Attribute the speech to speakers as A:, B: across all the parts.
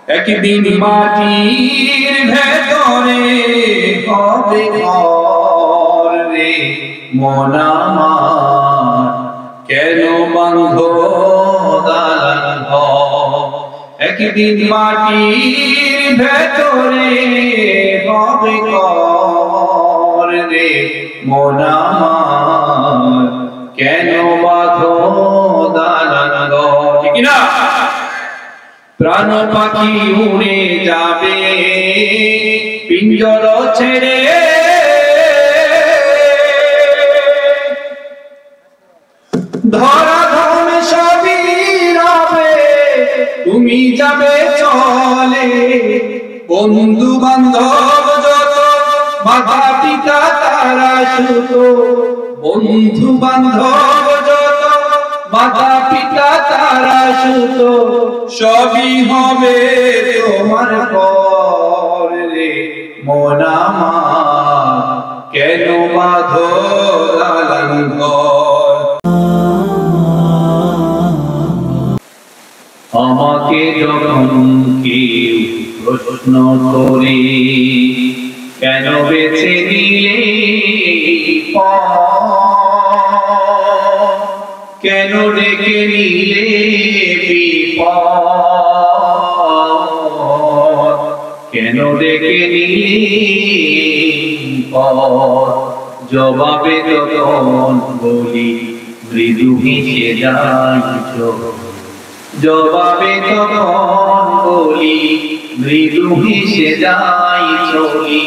A: একদিন মাটির ভেতরে হবে ঘর রে মন আমার, কেন বাঁধো দালান ঘর। একদিন মাটির ভেতরে হবে ঘর রে মন আমার, কেন বাঁধো দালান ঘর। ঠিক না? প্রাণ পাখি উড়ে যাবে পিঞ্জর ছেড়ে, ধরা ধন সবই রবে তুমি যাবে চলে। বন্ধু বান্ধব যত মাতা পিতা তারা সুত, বন্ধু বান্ধব যত মাতা পিতা তারা সুত, সবই হবে তোমার পর রে মন আমার, কেন বাঁধো দালান ঘর। আমাকে যখন কেউ প্রশ্ন করে কেন বেছে নিলে কেন ডেকে নিলে বিপদ, কেন ডেকে নিলে জবাবে তখন বলি মৃদু হেসে যাইছ, জবাবে তখন বলি মৃদু হেসে যাই চলি।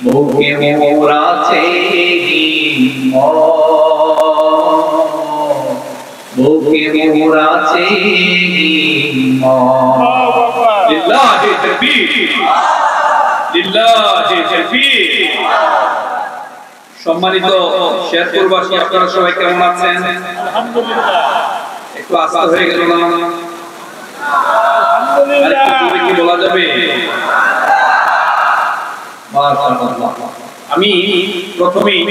A: বুকে মোর আছে বুকে মোর আছে লিল্লাহি তাকবীর, লিল্লাহি তাকবীর। সম্মানিত শেরপুরবাসী, আপনারা সবাই কেমন আছেন? আলহামদুলিল্লাহ। একটু আস্তে হয়ে গেল না? আলহামদুলিল্লাহ। কি বলা যাবে? মাশাআল্লাহ। আমি প্রথমেই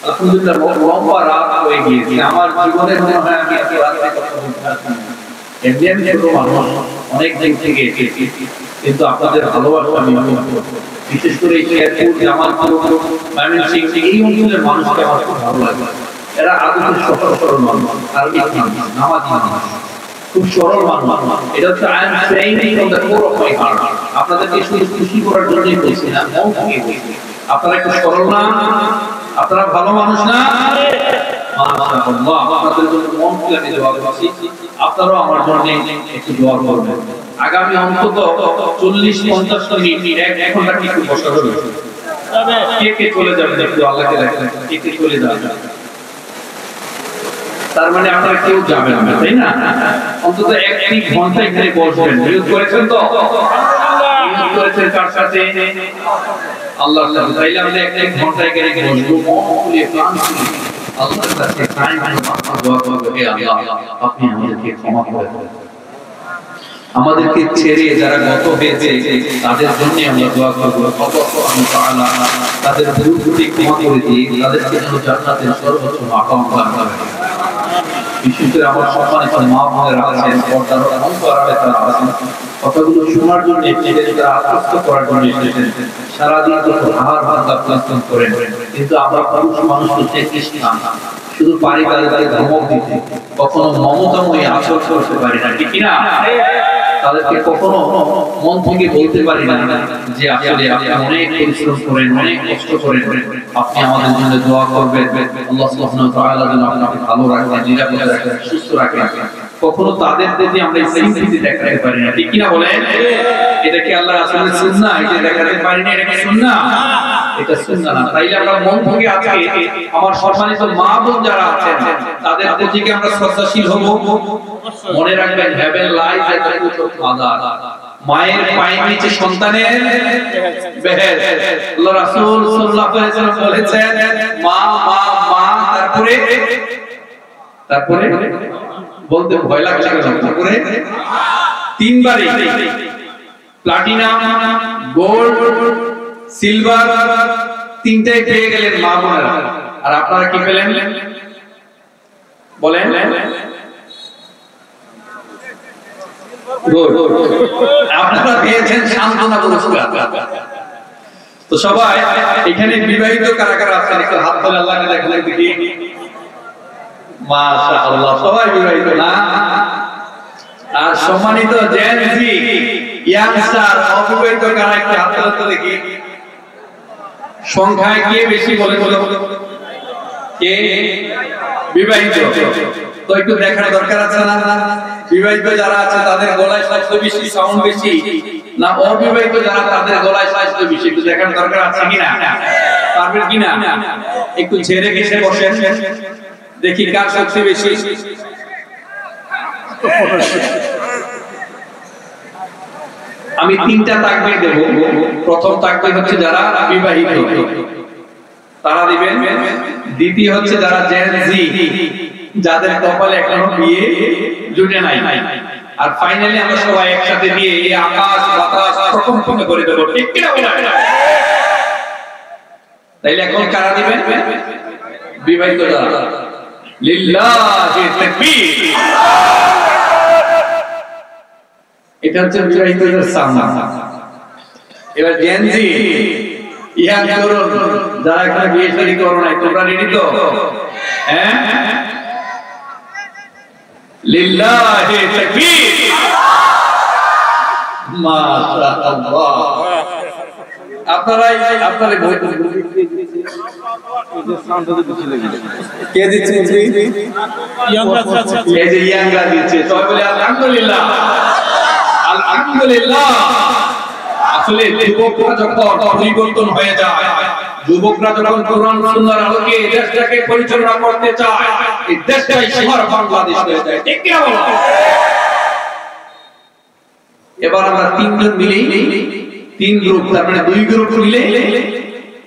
A: আলহামদুলিল্লাহ লম্বা রাত হয়ে গিয়েছে আমার জীবনে, মনে হয় আমি এত রাতে কথা বলতে পারছি না। এমনি আমি ছোট মানুষ, অনেক দিন থেকে এসেছি, কিন্তু আপনাদের ভালোবাসা আমি বিশেষ করে শেরপুর, জামালপুর, ময়মনসিংহ এই অঞ্চলের মানুষকে আমার খুব ভালো লাগে। এরা আদৌ সরল সরল মানুষ, আরবি নামাজি মানুষ, খুব সরল মানুষ। এটা হচ্ছে I am saying from the core of my heart. আপনাদেরকে শুধু খুশি করার জন্যই বলছি না, মন থেকে বলছি। আপনারা একটু সরল না? আপনারা ভালো মানুষ না? মাশাআল্লাহ। আপনাদের জন্য মন থেকে আমি দোয়া করছি, আপনারাও আমার জন্য একটু দোয়া করবেন। আগামী অন্তত 40-50 মিনিট, 1 ঘন্টা কিছু বসা হবে। কে কে চলে যাবেন একটু আল্লাহকে রাখেন, কে কে চলে যাবেন? তার মানে আপনারা কেউ যাবেন না, তাই না? অন্তত 1 ঘন্টা এখানে বসবেন। নিয়োগ করেছেন তো? আলহামদুলিল্লাহ। নিয়োগ করেছেন কার সাথে? আল্লাহর সাথে। তাইলে আমরা 1 ঘন্টা এখানে বসবো, মন খুলে প্রাণ খুলে আল্লাহর কাছে দোয়া করব, হে আল্লাহ আপনি আমাদেরকে ক্ষমা করে দেন। আমাদেরকে ছেড়ে যারা গত হয়েছে তাদের জন্য আমরা দোয়া করব, আল্লাহ তাআলা তাদের ভুলগুলি ক্ষমা করে দিয়ে তাদেরকে যেন জান্নাতের সর্বোচ্চ মাকাম দান করেন। বিশেষ করে আমার সম্মানিত মা বোনেরা আছেন, পর্দার অন্তরালে তারা আছেন, কথাগুলো শোনার জন্য নিজেদের আত্মস্থ করার জন্য এসেছেন। সারাদিন তো হার ভাঙা পরিশ্রম করেন, কিন্তু আমরা পুরুষ মানুষ হচ্ছে কৃষ্ণা, শুধু পারি তাদেরকে ধমক দিতে, কখনো মমতাময়ী আচরণ করতে পারি না, ঠিক না? তাদেরকে কখনো মন থেকে বলতে পারি না যে আসলে আপনি অনেক পরিশ্রম করেন, অনেক কষ্ট করেন, আপনি আমাদের জন্য দোয়া করবেন, আল্লাহ সুবহানাহু ওয়া তাআলা যেন আপনাকে ভালো রাখেন, নিরাপদে রাখেন, সুস্থ রাখেন। কখনো তাদের প্রতি আমরা সিম্পথি দেখাতে পারি না, ঠিক কি না বলেন? এটা কি আল্লাহর রাসূলের সুন্নাহ? এটা দেখাতে পারি না, এটা কি সুন্নাহ? এটা সুন্নাহ না। তাইলে আমরা মন থেকে আজকে আমার সম্মানিত মা বোন যারা আছেন তাদের প্রতি কি আমরা শ্রদ্ধাশীল হব? মনে রাখবেন, heaven lies at the foot of mother. মায়ের পায়ের নিচে সন্তানের বেহেশত। আল্লাহ রাসূল সাল্লাল্লাহু আলাইহি ওয়াসাল্লাম বলেছেন, মা মা মা, তারপরে বলতে ভয় লাগছে কেন? তারপরে 3 বারে প্লাটিনাম, গোল্ড, সিলভার, 3টাই পেয়ে গেলেন মা বোনেরা। আর আপনারা কি পেলেন বলেন? আপনারা পেয়েছেন সান্ত্বনা পুরস্কার। তো সবাই এখানে বিবাহিত কারা কারা আছেন একটু হাত তুলে আল্লাহকে দেখালেন দেখি। মাশাআল্লাহ, সবাই বিবাহিত না? আর সম্মানিত জেন জি ইয়াংস্টার অবিবাহিত কারা একটু হাত তুলে দেখি। সংখ্যায় কে বেশি বলে বলো? কে বিবাহিত? তো একটু দেখার দরকার আছে না? বিবাহিত যারা আছে তাদের গলায় শব্দ বেশি, সাউন্ড বেশি, না অবিবাহিত যারা তাদের গলায় শব্দ বেশি? একটু দেখার দরকার আছে কিনা? পারবেন কিনা? একটু ঝেড়ে ঘেঁষে বসেন দেখি কার শক্তি বেশি। আমি 3টা তাকবীর দেব। প্রথম তাকবীর হচ্ছে যারা বিবাহিত তারা দিবেন, দ্বিতীয় হচ্ছে যারা জেন জি যাদের কপালে এখনো বিয়ে জুটে নাই, আর ফাইনালি আমরা সবাই একসাথে দিয়ে এই আকাশ বাতাস প্রকম্পিত করে দেব। ঠিক কি না বলেন? তাইলে এখন কারা দিবেন? বিবাহিত যারা। লিল্লাহি তাকবীর। এটা হচ্ছে বিবাহিতদের সামনা। এবার জেন জি ইয়াং তরুণ যারা এখানে বিয়ে শাদী করো নাই, তোমরা রেডি তো? হ্যাঁ, লিল্লাহি তাকবীর। মাশাআল্লাহ। আপনারা কে দিচ্ছে? এই যে ইয়াংরা দিচ্ছে। সবাই বলে আলহামদুলিল্লাহ, আলহামদুলিল্লাহ। আসলে যুবকরা যখন পরিবর্তন হয়ে যায়, যুবকরা যখন কোরআন সুন্নাহর আলোকে দেশটাকে পরিচালনা করতে চায়, এই দেশটাই শহর বাংলাদেশ হয়ে যায়। ঠিক কি না বলো? এবার আমরা 3 জন মিলেই 3 গ্রুপ, তার মানে 2 গ্রুপ মিলে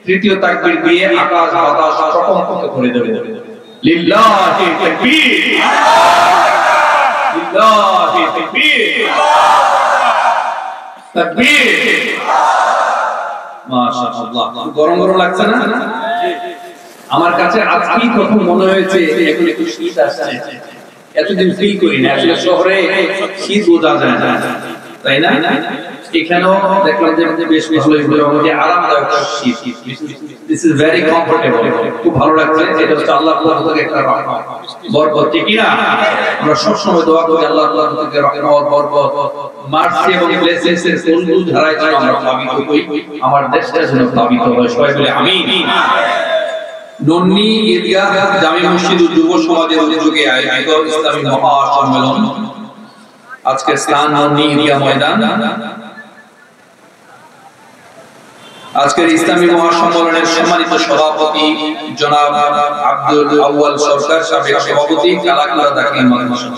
A: তৃতীয় তাকবীর দিয়ে আকাশ বাতাস প্রকম্পিত করে দেব। লিল্লাহি তাকবীর, লিল্লাহি তাকবীর, তাকবীর। মাশাআল্লাহ। গরম গরম লাগছে না? আমার কাছে আজকেই প্রথম মনে হয়েছে এখন একটু শীত আসছে। এতদিন ফিল করি না, আসলে শহরে শীত বোঝা যায় না, তাই না? এখানেও দেখলাম যে বেশ ভালোই মোটামুটি আরামদায়ক শীত। দিস ইজ ভেরি কমফোর্টেবল, খুব ভালো লাগছে। এটা হচ্ছে আল্লাহ তাআলা থেকে একটা রহমত, বরকত। ঠিক কি না? আমরা সব সময় দোয়া করি আল্লাহ তাআলা থেকে রহমত, বরকত, মার্সি এবং ব্লেসিংস এর ফুল ধারায় যেন আমরা প্লাবিত হই, আমার দেশটা যেন প্লাবিত হয়। সবাই বলে আমিন। নন্নি ঈদগাহ জামি মসজিদ ও যুব সমাজের উদ্যোগে আয়োজিত ইসলামী মহাসম্মেলন, আজকের স্থান নন্নি ঈদগাহ ময়দান। আজকের ইসলামী মহাসম্মেলনের সম্মানিত সভাপতি জনাব আব্দুল আউয়াল সরকার, সাবেক সভাপতি কালাকুলা দাখিল মাদ্রাসা।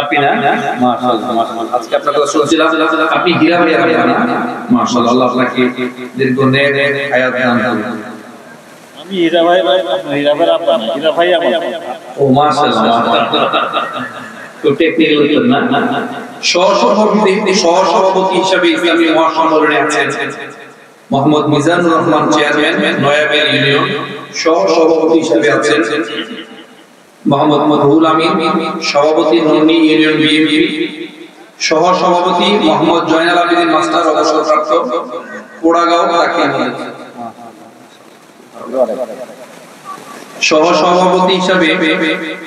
A: আপনি না? মাশাআল্লাহ, মাশাআল্লাহ। আজকে আপনার কথা শুনছিলাম, আপনি হীরা ভাই আছেন। মাশাআল্লাহ, আল্লাহ আপনাকে দীর্ঘ নেক হায়াত দান করুন।
B: আমি হীরা ভাই, হীরা ভাই আপনার, হীরা ভাই আমার।
A: ও মাশাআল্লাহ, তো টেকনিক্যাল উত্তর না। সহসভাপতি হিসেবে ইসলামী মহাসম্মেলনে আছেন মোহাম্মদ মিজানুর রহমান, চেয়ারম্যান নয়াবেল ইউনিয়ন। সহসভাপতি হিসেবে আছেন মোহাম্মদ রুহুল আমিন, সভাপতি নন্নি ইউনিয়ন বিএনপি। সহসভাপতি মোহাম্মদ জয়নাল আবেদিন মাস্টার, অবসরপ্রাপ্ত, পোড়াগাঁও দাখিল। সহসভাপতি হিসেবে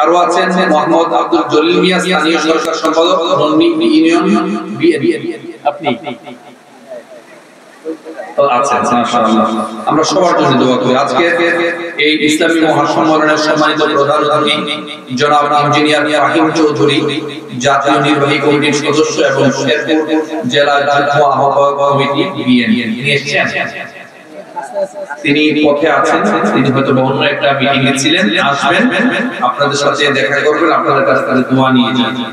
A: আরো আছেন মোহাম্মদ আব্দুল জলিল মিয়া, স্থানীয় সরকার সম্পাদক নন্নি ইউনিয়ন বিএনপি। আপনি আচ্ছা, মাশাআল্লাহ। আমরা সবার জন্য দোয়া করি। আজকে এই ইসলামী মহাসম্মেলনের সম্মানিত প্রধান অতিথি জনাব ইঞ্জিনিয়ার ফাহিম চৌধুরী, জাতীয় নির্বাহী কমিটির সদস্য এবং শেরপুর জেলা যুগ্ম আহ্বায়ক কমিটি বিএনপি। তিনি পথে আছেন, তিনি হয়তো অন্য একটা মিটিং এ ছিলেন, আসবেন, আপনাদের সাথে দেখা করবেন, আপনাদের কাছ থেকে দোয়া নিয়ে যাবেন।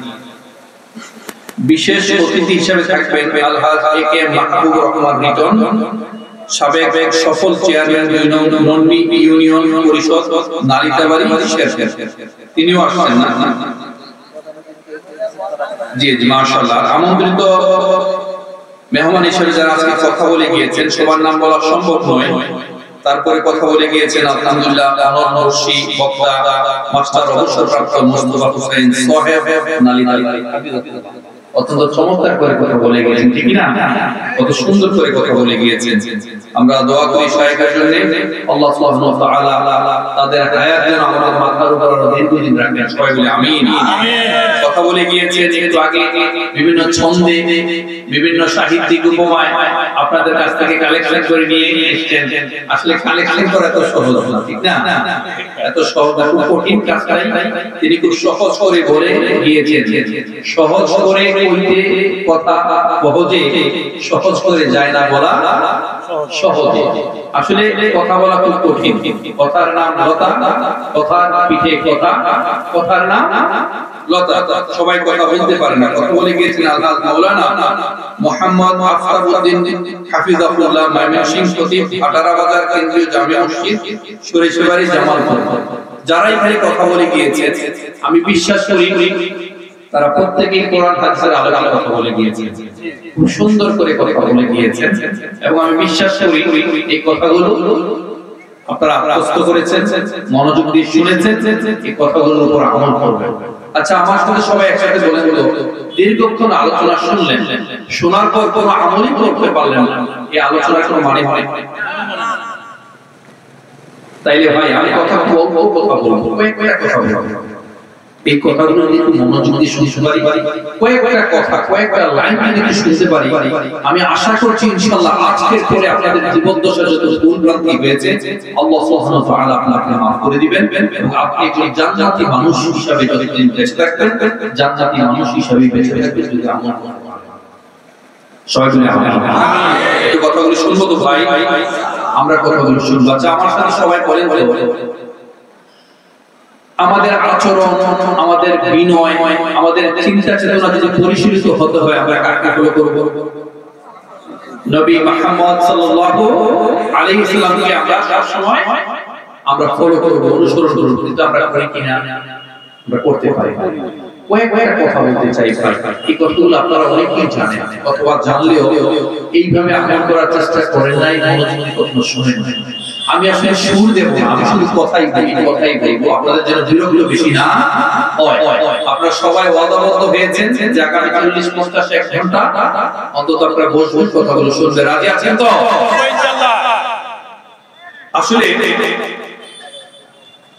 A: বিশেষ অতিথি হিসেবে থাকবেন আলহাজ একে মাহবুবুর রহমান রিটন, সাবেক সফল চেয়ারম্যান নন্নি ইউনিয়ন পরিষদ নালিতাবাড়ি শেরপুর। তিনিও আসছেন না? জি জি, মাশাআল্লাহ। আমন্ত্রিত মেহমান হিসেবে যারা আজকে কথা বলে গিয়েছেন, সবার নাম বলা সম্ভব নয়। তারপরে কথা বলে গিয়েছেন আলহামদুলিল্লাহ অনর্বশী বক্তা মাস্টার অবসরপ্রাপ্ত মোস্তফা হোসেন সাহেব নালিতালি অত্যন্ত চমৎকার করে কথা বলে গিয়েছেন, ঠিক না? কত সুন্দর করে কথা বলে গিয়েছেন। আমরা দোয়া করি শায়েখের জন্য, আল্লাহ সুবহানাহু ওয়া তাআলা তাদের হায়াত যেন আমাদের মাথার উপর দীর্ঘদিন রাখেন, সবাই বলে আমিন। কথা বলে গিয়েছেন একটু আগে বিভিন্ন ছন্দে বিভিন্ন সাহিত্যিক উপমায় আপনাদের কাছ থেকে কালেকশন করে নিয়ে এসেছেন। আসলে কালেকশন করা তো সহজ না, ঠিক না? এত সহজ না, খুব কঠিন কাজটাই তিনি খুব সহজ করে বলে গিয়েছেন। সহজ করে কইতে কথা সহজে, সহজ করে যায় না বলা সহজে। আসলে কথা বলা খুব কঠিন। কথার নাম লতা, কথার পিঠে কথা, কথার নাম লতা। সবাই কথা বলতে পারে না। কথা বলে গিয়েছেন আল্লাহ মাওলানা মুহাম্মদ আফতাবউদ্দিন হাফিজাহুল্লাহ ময়মনসিংহ খতিব ভাটারা বাজার কেন্দ্রীয় জামিয়া মসজিদ সরিষাবাড়ি জামালপুর। যারা এখানে কথা বলে গিয়েছেন আমি বিশ্বাস করি তারা প্রত্যেকেই কোরআন হাদিসের আলোচনা কথা বলে গিয়েছেন, খুব সুন্দর করে কথা বলে গিয়েছেন। এবং আমি বিশ্বাস করি এই কথাগুলো আপনারা আত্মস্থ করেছেন, মনোযোগ দিয়ে শুনেছেন, এই কথাগুলোর উপর আমল করবেন। আচ্ছা, আমার সাথে সবাই একসাথে বলে দিল, দীর্ঘক্ষণ আলোচনা শুনলেন, শোনার পর কোনো আমলই করতে পারলেন না, এই আলোচনার কোনো মানে হয় না। তাইলে ভাই আমি কথা বলবো, কথা বলবো, কয়েকটা কথা বলবো। এই কথাগুলো যদি একটু মনোযোগ দিয়ে শুনতে পারি, কয়েকটা কথা, কয়েকটা লাইন যদি শুনতে পারি, আমি আশা করছি ইনশাআল্লাহ আজকের পরে আপনাদের জীবনদশা যত ভুল ভ্রান্তি হয়েছে আল্লাহ সুবহানাহু ওয়া তাআলা আপনাকে মাফ করে দিবেন এবং আপনি একজন জান্নাতি মানুষ হিসেবে যতদিন বেঁচে থাকবেন, জান্নাতি মানুষ হিসেবে বেঁচে থাকবেন যদি আমল করেন। সবাই বলে আমিন। একটু কথাগুলো শুনবো তো ভাই, আমরা কথাগুলো শুনবো। আচ্ছা, আমার সাথে সবাই বলেন, আমাদের আচরণ, আমাদের বিনয়, আমাদের চিন্তা চেতনা যদি পরিশীলিত হতে হয় আমরা কাকে ফলো করব? নবী মুহাম্মদ সাল্লাল্লাহু আলাইহি সাল্লামকে আমরা সব সময় আমরা ফলো করব, অনুসরণ করব, কিন্তু আমরা করি কিনা? আমরা করতে পারি না। কয়েকটা কথা বলতে চাই ভাই, এই কথাগুলো আপনারা অনেকেই জানেন অথবা জানলেও এইভাবে আমল করার চেষ্টা করেন নাই, মনোযোগ দিয়ে কখনো শুনেন নাই। আমি আসলে সুর দেব না, আমি শুধু কথাই বলবো, আপনাদের যেন বিরক্ত বেশি না হয়। আপনারা সবাই ওয়াদাবদ্ধ হয়েছেন যে আগামী 40-50 ঘন্টা অন্তত আপনারা বসবেন, কথাগুলো শুনবেন। রাজি আছেন তো? ইনশাআল্লাহ। আসলে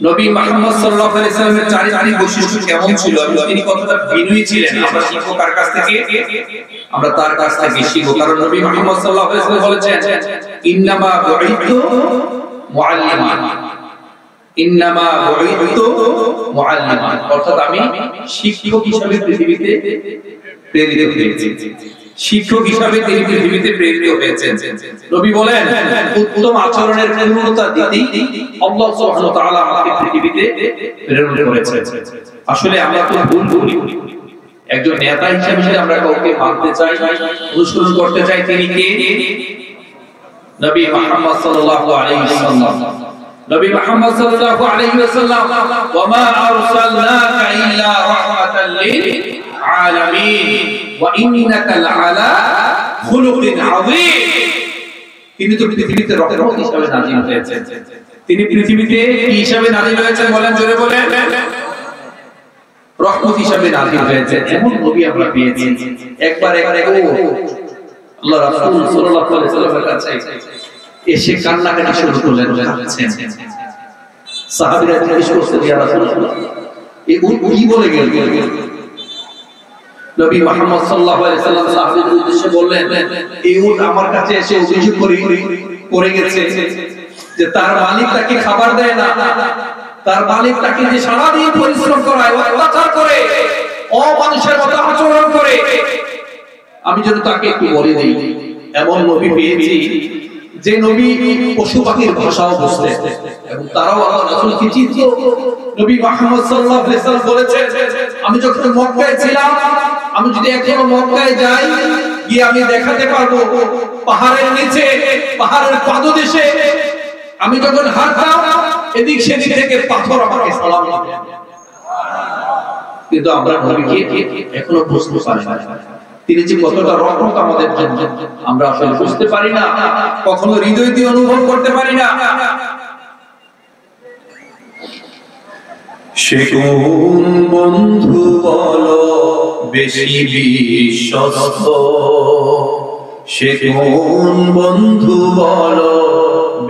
A: নবী মুহাম্মদ সাল্লাল্লাহু আলাইহি ওয়াসাল্লামের চারিত্রিক বৈশিষ্ট্য কেমন ছিল? তিনি কতটা বিনয়ী ছিলেন আমরা শিখব কার কাছ থেকে? আমরা তার কাছ থেকে শিখব। কারণ নবী মুহাম্মদ সাল্লাল্লাহু আলাইহি ওয়াসাল্লাম বলেছেন ইন্নামা বুইতু মুআল্লিমান, ইন্নামা বুইতু মুআল্লিমান, অর্থাৎ আমি শিক্ষক হিসেবে পৃথিবীতে প্রেরিত হয়েছি। শিক্ষক হিসেবে তিনি পৃথিবীতে প্রেরিত হয়েছেন। নবী বলেন উত্তম আচরণের পূর্ণতা দিতেই আল্লাহ সুবহানাহু ওয়া তাআলা আমাকে পৃথিবীতে প্রেরণ করেছেন। আসলে আমরা তো ভুল করি। একজন নেতা হিসেবে যদি আমরা কাউকে মানতে চাই, অনুসরণ করতে চাই, তিনি কে? নবী মুহাম্মদ সাল্লাল্লাহু আলাইহি ওয়াসাল্লাম। নবী মুহাম্মদ সাল্লাল্লাহু আলাইহি ওয়াসাল্লাম ওয়া মা আরসালনাকা ইল্লা রাহমাতাল লিল আলামিন ওয়া ইন্নাকা লাআলা খুলুকিন আযীম। তিনি তো পৃথিবীতে রহমত হিসেবে নাযিল হয়েছেন। তিনি পৃথিবীতে কি হিসেবে নাযিল হয়েছেন বলেন, জোরে বলেন? রহমত হিসেবে নাযিল হয়েছেন। এমন নবী আমরা পেয়েছি। একবার আল্লাহ রাসূল সাল্লাল্লাহু আলাইহি ওয়াসাল্লামের কাছে এসে কান্নাকাটি শুরু করলেন, কাঁদছেন। সাহাবীরা জিজ্ঞেস করলেন, ইয়া রাসূলুল্লাহ, এই কি বলে গেল? নবী মুহাম্মদ সাল্লাল্লাহু আলাইহি ওয়াসাল্লাম সাহাবীদের উদ্দেশ্যে বললেন, এই উট আমার কাছে এসে অভিযোগ করে গেছে যে তার মালিক তাকে খাবার দেয় না, তার মালিক তাকে যে সারা দিন পরিশ্রম করায়, অত্যাচার করে, অমানুষের মতো আচরণ করে, আমি যেন তাকে একটু বলে দেই। এমন নবী পেয়েছি যে নবী পশু পাখির ভাষাও বুঝতেন এবং তারাও আল্লাহ রাসূলকে চিনত। নবী মুহাম্মদ সাল্লাল্লাহু আলাইহি ওয়াসাল্লাম বলেছেন, আমি যখন মক্কায় ছিলাম, আমি যদি এখনো মক্কায় যাই, গিয়ে আমি দেখাতে পারবো পাহাড়ের নিচে, পাহাড়ের পাদদেশে আমি যখন হাঁটতাম, এদিক সেদিক থেকে পাথর আমাকে সালাম দিত। কিন্তু আমরা নবীকে এখনো বুঝতে পারি না। তিনি যে কতটা রহমত আমাদের জন্য আমরা আসলে বুঝতে পারি না, কখনো হৃদয় দিয়ে অনুভব করতে পারি না।
C: সে কোন বন্ধু বলো বেশি বিশ্বস্ত, সে কোন বন্ধু বলো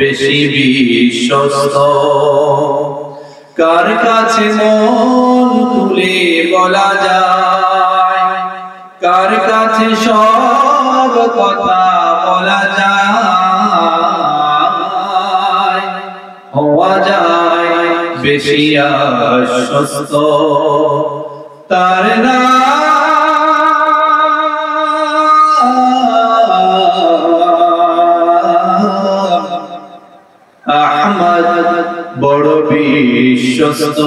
C: বেশি বিশ্বস্ত, কার কাছে মন খুলে বলা যায়, কার কাছে সব কথা বলা যায়, হওয়া যায় বেশি আশ্বস্ত, তার নাম আহমদ বড় বিশ্বস্ত,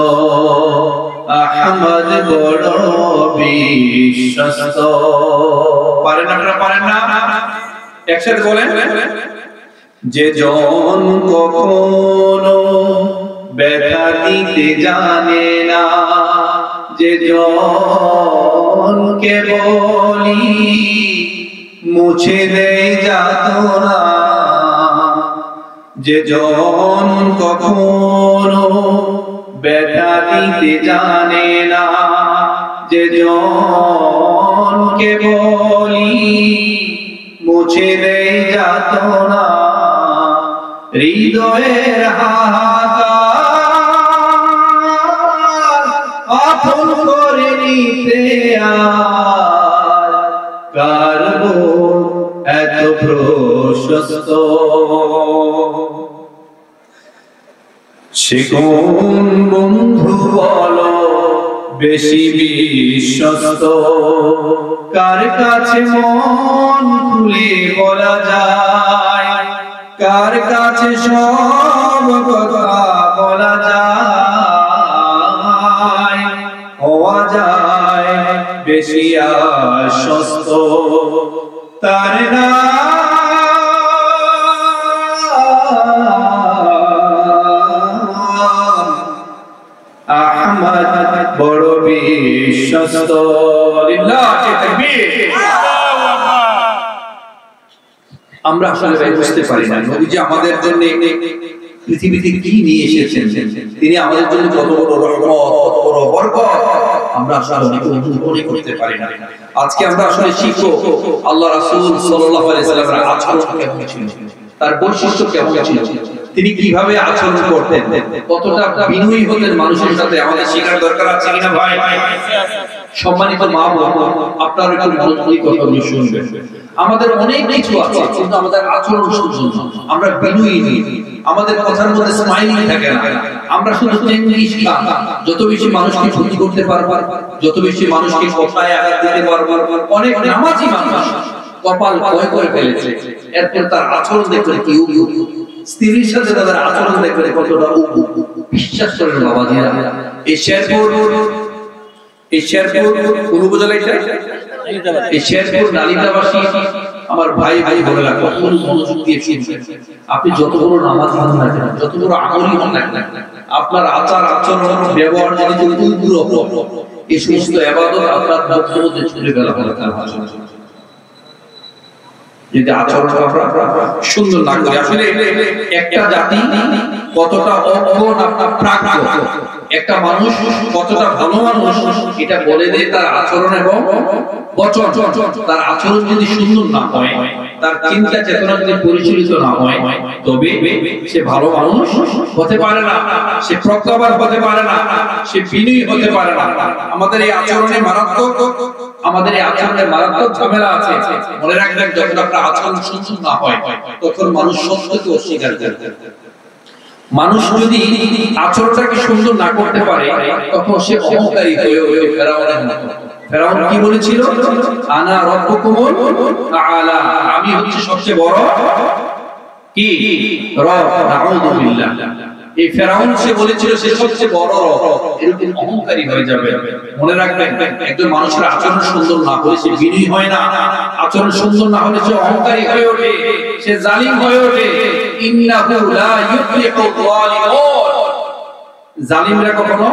C: আহমদ বড় বিশ্বস্ত।
A: পারেন আপনারা, পারেন না? একসাথে বলেন।
C: যে জন কখনো ব্যথা দিতে জানে না, যে জনকে বলি মুছে দেয় যাতনা, যে জন কখনো ব্যথা দিতে জানে না, যে জনকে বলি মুছে দেয় যাতনা, হৃদয়ের হাহাকার আপন করে নিতে আর কার মন এত প্রশস্ত, সে কোন বন্ধু বলো বেশি বিশ্বস্ত, কার কাছে মন খুলে বলা যায়, কার কাছে সব কথা বলা যায়, হওয়া যায় বেশি আশ্বস্ত, তার নাম আহমদ বড় বিশ্বস্ত। লিল্লাহি তাকবীর।
A: আমরা আসলে বুঝতে পারি না নবীজি আমাদের জন্য পৃথিবীতে কি নিয়ে এসেছেন, তিনি আমাদের জন্য কত বড় রহমত, কত বড় বরকত, আমরা আসলে অনুভব করতে পারি না। আজকে আমরা আসলে শিখব আল্লাহ রাসূল সাল্লাল্লাহু আলাইহি সাল্লামের আচরণ কেমন ছিল, তার বৈশিষ্ট্য কেমন ছিল, তিনি কিভাবে আচরণ করতেন, কতটা বিনয়ী হতেন মানুষের সাথে, আমাদের শেখার দরকার আছে কিনা ভাই? সম্মানিত মা বাবা, আপনারা একটু মনোযোগ দিয়ে কথাগুলো শুনবেন। আমাদের অনেক কিছু আছে কিন্তু আমাদের আচরণ সুন্দর না, আমরা বিনয়ী নই, আমাদের কথার মধ্যে স্মাইলিং থাকে না, আমরা শুধু চেঙ্গিস খান, যত বেশি মানুষকে ক্ষতি করতে পারবো, যত বেশি মানুষকে কথায় আঘাত দিতে পারবো। অনেক নামাজি মানুষ কপাল ক্ষয় করে ফেলেছে, এরপর তার আচরণ দেখলে কি স্ত্রীর সাথে তাদের আচরণ দেখলে কতটা বিশ্বাস করেন বাবাজিরা। এই শেরপুর কোন উপজেলা এটা? এই শেরপুর নালিতাবাসী আমার ভাই বোনেরা কত মনোযোগ দিয়ে শুনছেন। আপনি যত বড় নামাজ হন না কেন, যত বড় আমলি হন না কেন, আপনার আচার আচরণ ব্যবহার যদি উগ্র হয়, এই সমস্ত ইবাদত আপনার মুখের মধ্যে ছুঁড়ে ফেলা হবে। যদি আচরণ সুন্দর না করি, আসলে একটা জাতি কতটা অজ্ঞ না প্রাজ্ঞ, একটা মানুষ কতটা ভালো মানুষ এটা বলে দেয় তার আচরণ এবং বচন। তার আচরণ যদি সুন্দর না হয়, তার চিন্তা চেতনা যদি পরিচালিত না হয়, তবে সে ভালো মানুষ হতে পারে না, সে প্রজ্ঞাবান হতে পারে না, সে বিনয়ী হতে পারে না। আমাদের এই আচরণে মারাত্মক ঝামেলা আছে। মনে রাখবেন, যখন আপনার আচরণ সুন্দর না হয় তখন মানুষ সত্যকে অস্বীকার করে। মানুষ যদি আচরণটাকে সুন্দর না করতে পারে তখন সে অহংকারী হয়ে ওঠে ফেরাউনের মতো। ফেরাউন কি বলেছিল? আনা রাব্বুকুমুল আ'লা, আমি হচ্ছি সবচেয়ে বড় কি রব। নাউযু বিল্লাহ। এই ফেরাউন সে বলেছিল সে সবচেয়ে বড় রব, এরকম অহংকারী হয়ে যাবে। মনে রাখবেন, একজন মানুষের আচরণ সুন্দর না হলে সে বিনয়ী হয় না, আচরণ সুন্দর না হলে সে অহংকারী হয়ে ওঠে, সে জালিম হয়ে ওঠে। ইন্নাহু লা ইউফলিহু যালিমুন, জালিমরা কখনো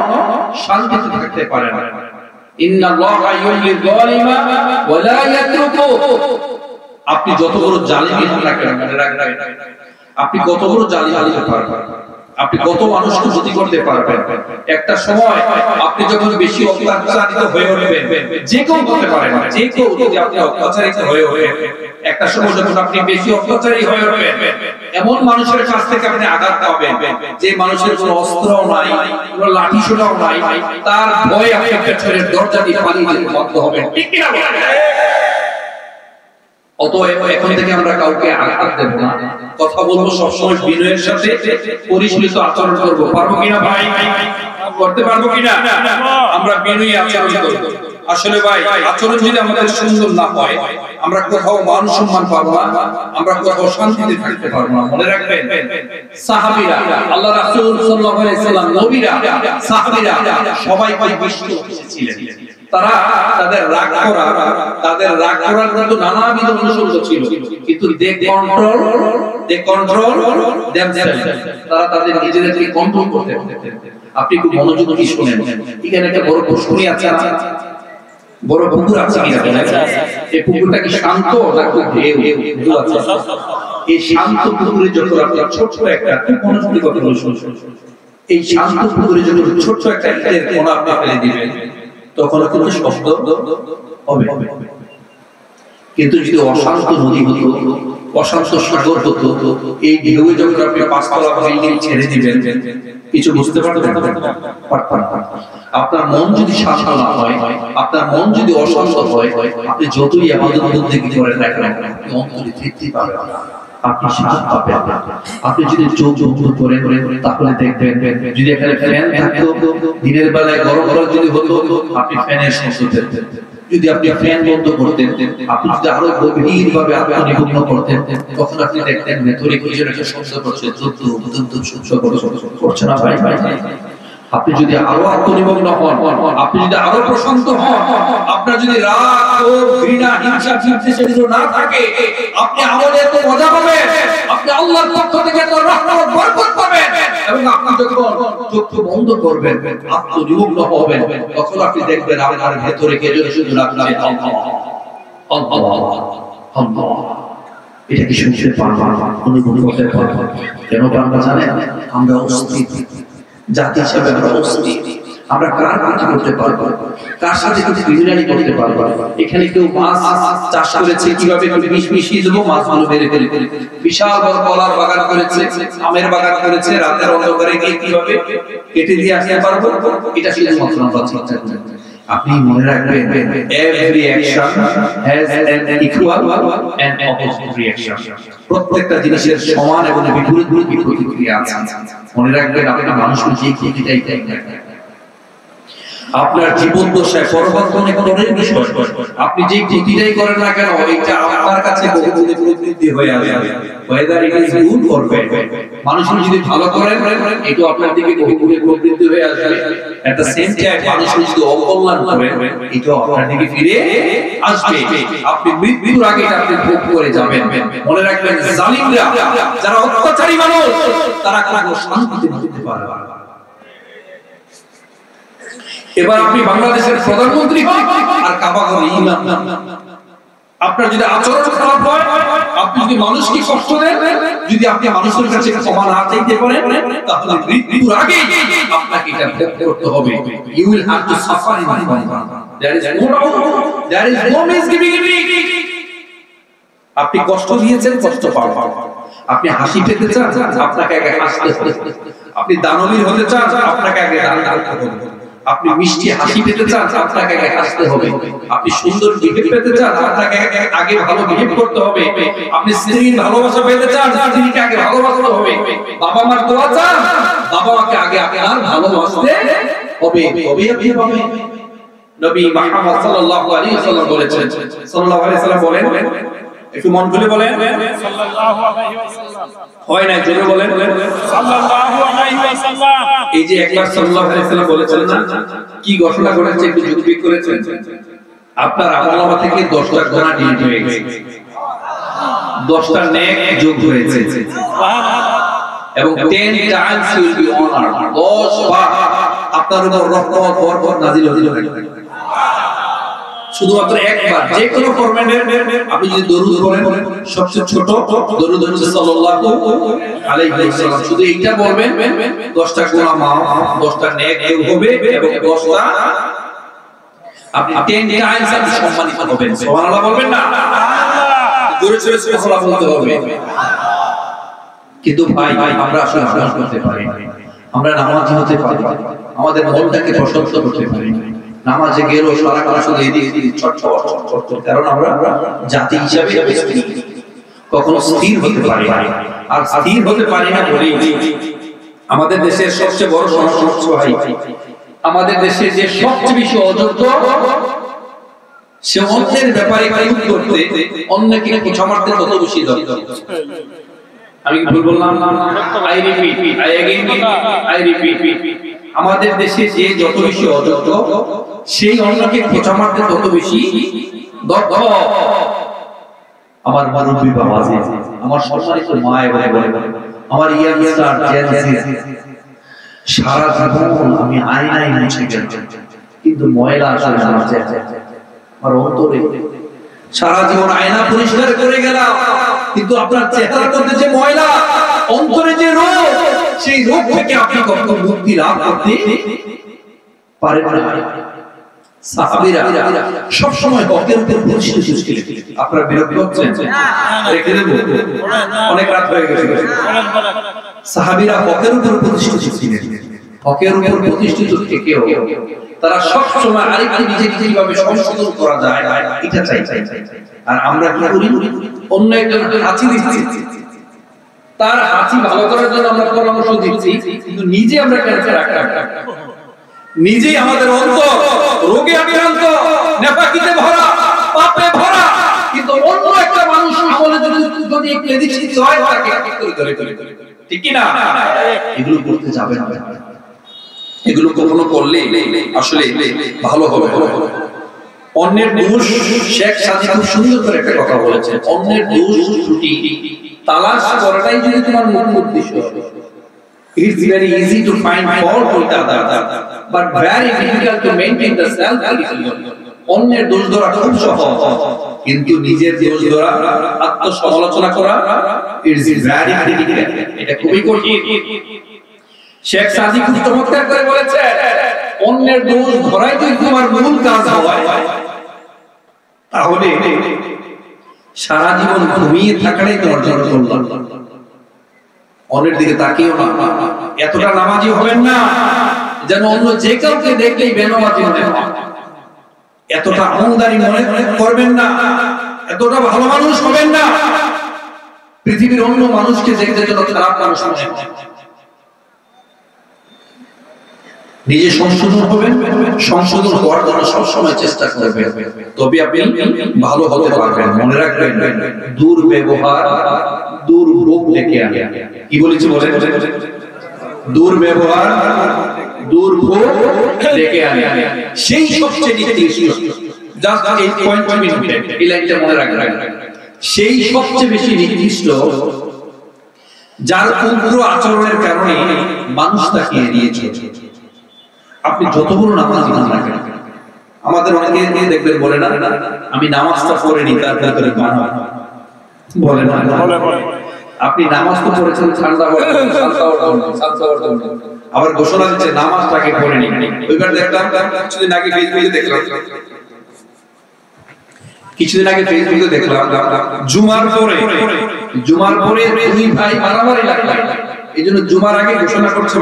A: শান্তিতে থাকতে পারে না। ইন্নাল্লাহা ইউহিল যালিমা ওয়া লা ইয়াতরুকু। আপনি যত বড় জালিম হন না কেন মনে রাখবেন, আপনি কত বড় জালিম হতে পারবেন, আপনি কত মানুষকে ক্ষতি করতে পারবেন। একটা সময় আপনি যখন বেশি অত্যাচারিত হয়ে উঠবেন, যে কেউ হতে পারে না, যে কেউ যদি আপনি অত্যাচারিত হয়ে ওঠেন, একটা সময় যখন আপনি বেশি অত্যাচারী হয়ে উঠবেন, এমন মানুষের কাছ থেকে আপনি আঘাত পাবেন যে মানুষের কোনো অস্ত্রও নাই, কোনো লাঠি সোটাও নাই, তার ভয়ে আপনি পেছনের দরজা দিয়ে পালিয়ে যেতে বাধ্য হবেন। ঠিক কি না? অতএব এখন থেকে আমরা কাউকে আঘাত দেব না, কথা বলবো সবসময় বিনয়ের সাথে, পরিশীলিত আচরণ করবো। পারবো কিনা ভাই? করতে পারবো কিনা? আমরা বিনয়ী আচরণ করবো। আসলে ভাই আচরণ যদি আমাদের সুন্দর না হয়, আমরা কোথাও মান সম্মান পাবো না, আমরা কোথাও শান্তিতে থাকতে পারবো না। মনে রাখবেন, সাহাবীরা, আল্লাহ রাসূল সাল্লাল্লাহু আলাইহি ওয়াসাল্লাম, নবীরা, সাহাবীরা সবাই বিশ্বস্ত ছিলেন। তারা তাদের রাগ করার কিন্তু নানাবিধ অনুষঙ্গ ছিল, কিন্তু দে কন্ট্রোল themselves, তারা তাদের নিজেদেরকে কন্ট্রোল করতে পারতেন। আপনি খুব মনোযোগ দিয়ে শুনেন, এখানে একটা বড় পুকুর আছে, বড় পুকুর আছে কিনা বলেন? এই পুকুরটা কি শান্ত না খুব ঢেউ আছে? এই শান্ত পুকুরে যখন আপনি ছোট একটা, খুব মনোযোগ দিয়ে কথা শুনুন, এই শান্ত পুকুরে যখন ছোট একটা ইটের কোণা আপনি ফেলে দিবেন, তখন কিন্তু শব্দ হবে। কিন্তু যদি অশান্ত নদী হতো, অশান্ত সাগর হতো, এই ঢেউয়ে যখন আপনি 5 তলা বিল্ডিং ছেড়ে দিবেন, কিছু বুঝতে পারতেন না। আপনার মন যদি শান্ত না হয়, আপনার মন যদি অশান্ত হয়, আপনি যতই ইবাদত বন্দেগী করেন না কেন, আপনি অন্তরে তৃপ্তি পাবেন না, আপনি শান্তি পাবেন না। আপনি যদি চোখ বন্ধ করেন তাহলে দেখবেন, যদি এখানে ফ্যান থাকতো, দিনের বেলায় গরম যদি হতো, আপনি ফ্যানের শব্দ পেতেন। যদি আপনি ফ্যান বন্ধ করতেন, আপনি যদি আরো গভীরভাবে আত্মনিমগ্ন করতেন, তখন আপনি দেখতেন ভেতরে কিছু একটা শব্দ করছে, করছে না ভাই? আপনি যদি আরো আত্মনিমগ্ন হন, আপনি যদি আরো প্রশান্ত হন, আপনার যদি রাগ, ক্ষোভ, ঘৃণা, হিংসা, বিদ্বেষ এগুলো না থাকে, আপনি আমলে এত মজা পাবেন, আপনি আল্লাহর পক্ষ থেকে এত রহমত বরকত পাবেন, এবং আপনি যখন চোখ বন্ধ করবেন, আত্মনিমগ্ন হবেন, তখন আপনি দেখবেন আপনার ভেতরে কে যেন শুধু রাখছে আল্লাহ আল্লাহ আল্লাহ। এটা কি শুনতে পারবেন? অনুভব করতে পারবেন? কেন আমরা জানেন, আমরা অস্থির জাতি হিসেবে, আমরা অস্থির। আমরা কার কাজ করতে পারবো, কার সাথে কিছু ক্রিমিনালি করতে পারবো। এখানে কেউ মাছ চাষ করেছে, কিভাবে বিষ মিশিয়ে দেবো মাছগুলো বেড়ে ফেলে, বিশাল বড় কলার বাগান করেছে, আমের বাগান করেছে, রাতের অন্ধকারে গিয়ে কিভাবে কেটে দিয়ে আসতে পারবো, এটা শুধুমাত্র আমরা চিন্তা করি। আপনি মনে রাখবেন, every action has an equal and opposite reaction. প্রত্যেকটা জিনিসের সমান এবং বিপরীত প্রতিক্রিয়া আছে। মনে রাখবেন, আপনি মানুষকে যে ক্ষতিটাই দেন, আপনার জীবন দশায় পরবর্তী কোনের বিষয়, আপনি যে ক্ষতিটাই করেন না কেন, এটা আপনার কাছে বহুগুণে প্রতিবৃদ্ধি হয়ে আসবে। whether it is good or bad, মানুষ যদি ভালো করেন, এটা আপনার দিকে বহুগুণে প্রতিবৃদ্ধি হয়ে আসবে। at the same time মানুষ যদি অকল্যাণ করেন, এটা আপনার দিকে ফিরে আসবে। আপনি মৃত্যুর আগে এটা আপনি ভোগ করে যাবেন। মনে রাখবেন, জালিমরা, যারা অত্যাচারী মানুষ, তারা কোনো শান্তিতে থাকতে পারে না। এবার আপনি বাংলাদেশের প্রধানমন্ত্রী হন আর কাবা ঘরে ইমাম, আপনার যদি আচরণ খারাপ হয়, আপনি যদি মানুষকে কষ্ট দেন, যদি আপনি মানুষের কাছে ক্ষমা না চাইতে পারেন, তাহলে মৃত্যুর আগে আপনাকে এটা ভোগ করতে হবে। You will have to suffer in my life. There is no misgiving in it. আপনি কষ্ট দিয়েছেন, কষ্ট পাবেন। আপনি হাসি পেতে চান, আপনাকে আগে হাসতে হবে। আপনি দানবীর হতে চান, আপনাকে আগে দান করতে হবে। আপনি মিষ্টি হাসি পেতে চান, আপনাকে আগে হাসতে হবে। আপনি সুন্দর বিহেভ পেতে চান, আপনাকে আগে ভালো বিহেভ করতে হবে। আপনি স্ত্রীর ভালোবাসা পেতে চান, স্ত্রীকে আগে ভালোবাসতে হবে। বাবা মার দোয়া চান, বাবা মাকে আগে আপনার ভালোবাসতে হবে। তবেই আপনি পাবেন। নবী মুহাম্মদ সাল্লাল্লাহু আলাইহি ওয়াসাল্লাম বলেছেন, সাল্লাল্লাহু আলাইহি ওয়াসাল্লাম বলেন, একটু মন খুলে বলেন, সাল্লাল্লাহু আলাইহি ওয়াসাল্লাম। হয় না, জোরে বলেন, সাল্লাল্লাহু আলাইহি ওয়াসাল্লাম। এই যে একবার সাল্লাল্লাহু আলাইহি ওয়াসাল্লাম বলেছেন না, কি ঘোষণা করেছে, একটু যুক্তি করেছেন, আপনার আমলনামা থেকে 10টা গুনাহ ডিলিট হয়ে গেছে, 10টা নেক যোগ হয়েছে, এবং 10 times you will be honored, 10 বার আপনার উপর রহমত বরকত নাযিল হতে থাকবে।
C: শুধুমাত্র একবার যে কোনো ফরম্যাটের আপনি যদি দরুদ বলেন, সবচেয়ে ছোট দরুদ হচ্ছে সাল্লাল্লাহু আলাইহি ওয়াসাল্লাম, শুধু এইটা বলবেন 10টা গুনাহ মাফ, 10টা নেক হবে এবং 10টা আপনি 10 টাইমস আপনি সম্মানিত হবেন। সুবহানাল্লাহ বলবেন না? জোরে জোরে সুবহানাল্লাহ বলতে হবে। কিন্তু ভাই আমরা আসলে নামাজ পড়তে পারি, আমরা নামাজি হতে পারি, আমাদের মনটাকে প্রশান্ত করতে পারি। নামাজে গেলেও সারাক্ষণ শুধু এদিকে ছটফট, কারণ আমরা জাতি হিসাবে কখনো স্থির হতে পারি না। আর স্থির হতে পারি না বলেই আমাদের দেশের সবচেয়ে বড় সমস্যা ভাই, আমাদের দেশে যে সবচেয়ে বেশি অযোগ্য সে অন্যের ব্যাপারে কাজ করতে, অন্যকে খোঁচা মারতে তত বেশি দরকার। আমি কি ভুল বললাম? I repeat, I again, I repeat, আমাদের দেশে যে যত বেশি অযোগ্য সেই অন্যকে খোঁচা মারতে তত বেশি দক্ষ। আমার মুরব্বি বাবা, আমার সম্মানিত মা এবং আমার ইয়াংস্টার জেনজি, সারা জীবন আমি আয়নায় মুছে গেলাম কিন্তু ময়লা আসলে আমার অন্তরে। সারা জীবন আয়না পরিষ্কার করে গেলাম কিন্তু আপনার চেহারার মধ্যে যে ময়লা, অন্তরে যে রোগ, সেই রোগ থেকে আপনি কখনো মুক্তি লাভ করতে পারেন না। সাহাবীরা সব সময় হকের উপর প্রতিষ্ঠিত ছিলেন। আপনারা বিরক্ত হচ্ছেন? রেখে দেব, অনেক রাত হয়ে গেছে। সাহাবীরা হকের উপর প্রতিষ্ঠিত ছিলেন, হকের উপর প্রতিষ্ঠিত থেকেও তারা সব সময় আরেকটি নিজেকে কিভাবে সংশোধন করা যায় এটা চাই। আর আমরা কি করি? অন্য একজন হাঁচি দিচ্ছি, তার হাঁচি ভালো করার জন্য আমরা পরামর্শ দিচ্ছি, কিন্তু নিজে আমরা ক্যান্সার আক্রান্ত, নিজেই আমাদের অন্তর রোগে আক্রান্ত, নেফাকিতে ভরা, পাপে ভরা, কিন্তু অন্য একটা মানুষ আমলে যদি একটু এদিক সেদিক হয় তাকে করে ঠিক কি না? এগুলো করতে যাবে না, এগুলো কখনো করলে আসলে ভালো হবে। অন্যের দোষ, শেখ সাদি খুব সুন্দর করে একটা কথা বলেছেন, অন্যের দোষ ত্রুটি তালাশ করাটাই যদি তোমার মূল উদ্দেশ্য হয়। It's very easy to find fault with others, but very difficult to maintain the self-criticism. অন্যের দোষ ধরা খুব সহজ, কিন্তু নিজের দোষ ধরা, আত্মসমালোচনা করা it's very difficult, এটা খুবই কঠিন। শেখ সাদি খুব চমৎকার করে বলেছেন, অন্যের দোষ ধরাই যদি তোমার মূল কাজ হয় তাহলে সারা জীবন ঘুমিয়ে থাকাটাই তোমার জন্য কল্যাণ। অন্যের দিকে তাকিয়েও না, এতটা নামাজি হবেন না যেন অন্য যে কাউকে দেখলেই বেনামাজি মনে হয়, এতটা আমলদারি মনে করবেন না, এতটা ভালো মানুষ হবেন না পৃথিবীর অন্য মানুষকে দেখতে যেন খারাপ মানুষ মনে হয়। নিজে সংশোধন হবেন, সংশোধন হওয়ার জন্য সবসময় চেষ্টা করবেন, তবে আপনি ভালো হতে পারবেন। মনে রাখবেন, দুর্ব্যবহার দুর্ভোগ ডেকে আনে। কি বলেছি বলেন? দুর্ব্যবহার দুর্ভোগ ডেকে আনে, সেই সবচেয়ে নিকৃষ্ট। জাস্ট এই পয়েন্ট মিনিটে এই লাইনটা মনে রাখবেন, সেই সবচেয়ে বেশি নিকৃষ্ট যার উগ্র আচরণের কারণে মানুষ তাকে এড়িয়ে চলে। আপনি যত বড় নামাজি হন না কেন, আমাদের অনেকে দেখবেন বলে না আমি নামাজটা পড়িনি, তার ভিতরে গান হয়, বলে না। আপনি নামাজ তো পড়েছেন ঠান্ডা হওয়ার জন্য, আবার ঘোষণা দিচ্ছে নামাজটাকে পড়েনি। ওইবার দেখলাম কিছুদিন আগে ফেসবুকে দেখলাম জুমার পরে দুই ভাই মারামারি লাগলো। এই জন্য জুমার আগে ঘোষণা করছে,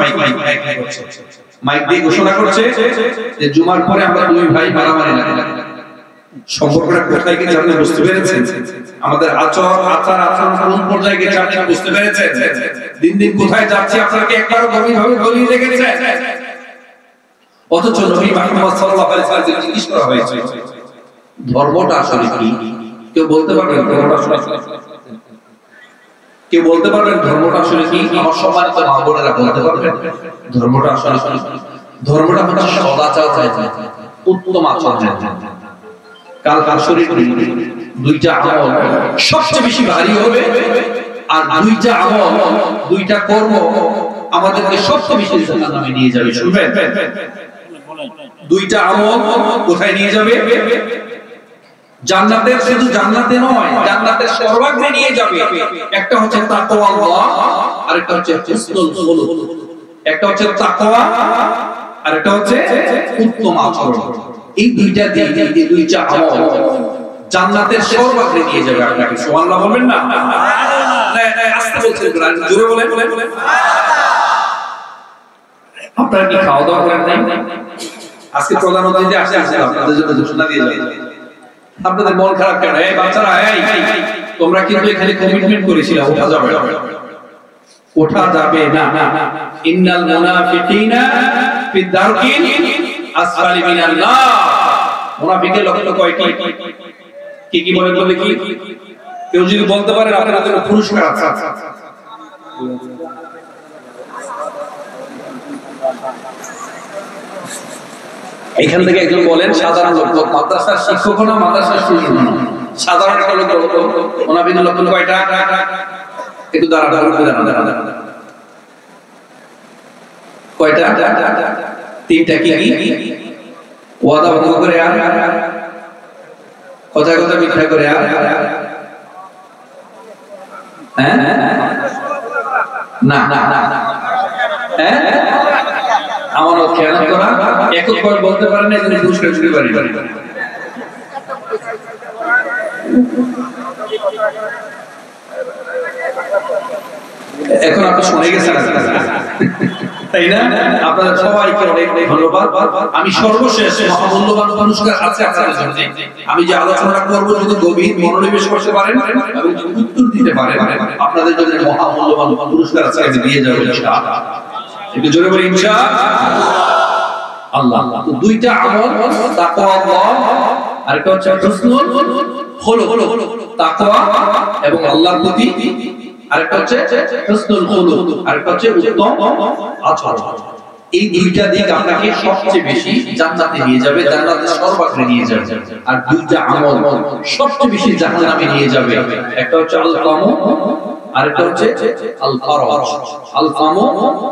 C: মাইক দিয়ে ঘোষণা করছে যে জুমার পরে আমরা দুই ভাই মারামারি লাগলাম। সম্পর্কটা কোথায় গিয়ে আপনি বুঝতে পেরেছেন? আমাদের আচার কোন পর্যায়ে গিয়ে আপনি বুঝতে পেরেছেন? দিন দিন কোথায় যাচ্ছে আপনাকে একবারও গভীরভাবে গলিয়ে রেখেছেন। অথচ নবী মুহাম্মদ সাল্লাল্লাহু আলাইহি ওয়াসাল্লাম জিজ্ঞেস করা হয়েছে ধর্মটা আসলে কি? কেউ বলতে পারবেন ধর্মটা আসলে? কেউ বলতে পারবেন ধর্মটা আসলে কি? আমার সম্মানিত মা বোনেরা বলতে পারবেন ধর্মটা আসলে? ধর্মটা হচ্ছে সদাচার, উত্তম আচরণ। কাল হাসরের দিনে দুইটা আমল সবচেয়ে বেশি ভারী হবে, আর দুইটা আমল, দুইটা কর্ম আমাদেরকে সবচেয়ে বেশি জান্নাতে নিয়ে যাবে। শুনবেন, দুইটা আমল কোথায় নিয়ে যাবে? জান্নাতের শুধু জান্নাতে নয়, জান্নাতের সর্বাগ্রে নিয়ে যাবে। একটা হচ্ছে তাকওয়া আল্লাহ, আরেকটা হচ্ছে হুসনুল খুলুক। একটা হচ্ছে তাকওয়া, আরেকটা হচ্ছে উত্তম আচরণ। এই দুইটা দিক, এই দুইটা আমল জান্নাতের সর্বাগ্রে নিয়ে যাবে আপনাকে। সুবহানাল্লাহ বলবেন না? আস্তে বলছেন, জোরে বলেন। আপনারা কি খাওয়া দাওয়া করেন নাই? আজকে প্রধান অতিথি আসছে, আপনাদের জন্য ঘোষণা দিয়ে যাবে। আপনাদের মন খারাপ কেন? এই বাচ্চারা, তোমরা কিন্তু এখানে কমিটমেন্ট করেছিলে ওঠা যাবে না। ইন্নাল মুনাফিকিনা ফি দারকিল আসফালি মিনান নার। মুনাফিকের লক্ষণ কয়টি? কি বলেন তো দেখি? কেউ যদি বলতে পারেন আপনাদের জন্য পুরস্কার আছে। এখান থেকে একজন বলেন, সাধারণ লোক, মাদ্রাসার শিক্ষক না, মাদ্রাসার শিক্ষক না, সাধারণ একটা লোক। মুনাফিকের লক্ষণ কয়টা? একটু দাঁড়ান, কয়টা? তিনটা। কি? ওয়াদা ভঙ্গ করে, আর কথা কথা মিথ্যা করে, আর না আমানত খেয়ানত করা। একক বার বলতে পারেন না, এজন্য পুরস্কার দিতে পারি। এখন আপনি শুনে গেছেন, তাই না? আপনাদের সবাইকে অনেক ধন্যবাদ। আমি সর্বশেষ মহামূল্যবান পুরস্কার আছে আপনাদের জন্য। আমি যে আলোচনা করব, যদি গভীর মনোনিবেশ করতে পারেন এবং উত্তর দিতে পারেন, আপনাদের জন্য মহামূল্যবান পুরস্কার আছে, আমি দিয়ে যাব ইনশাআল্লাহ। একটু জোরে বলি ইনশাআল্লাহ। তো দুইটা আমল, তাকওয়া আল্লাহ, আরেকটা হচ্ছে হুসনুল খুলুক। তাকওয়া এবং আল্লাহর প্রতি, আরেকটা হচ্ছে হুসনুল খুলুক, আরেকটা হচ্ছে উত্তম আচরণ। এই দুইটা দিক আপনাকে সবচেয়ে বেশি জান্নাতে নিয়ে যাবে, জান্নাতের সর্বাগ্রে নিয়ে যাবে। আর দুইটা আমল সবচেয়ে বেশি জাহান্নামে নিয়ে যাবে। একটা হচ্ছে আল কামু, আরেকটা হচ্ছে আল ফারাজ। আল কামু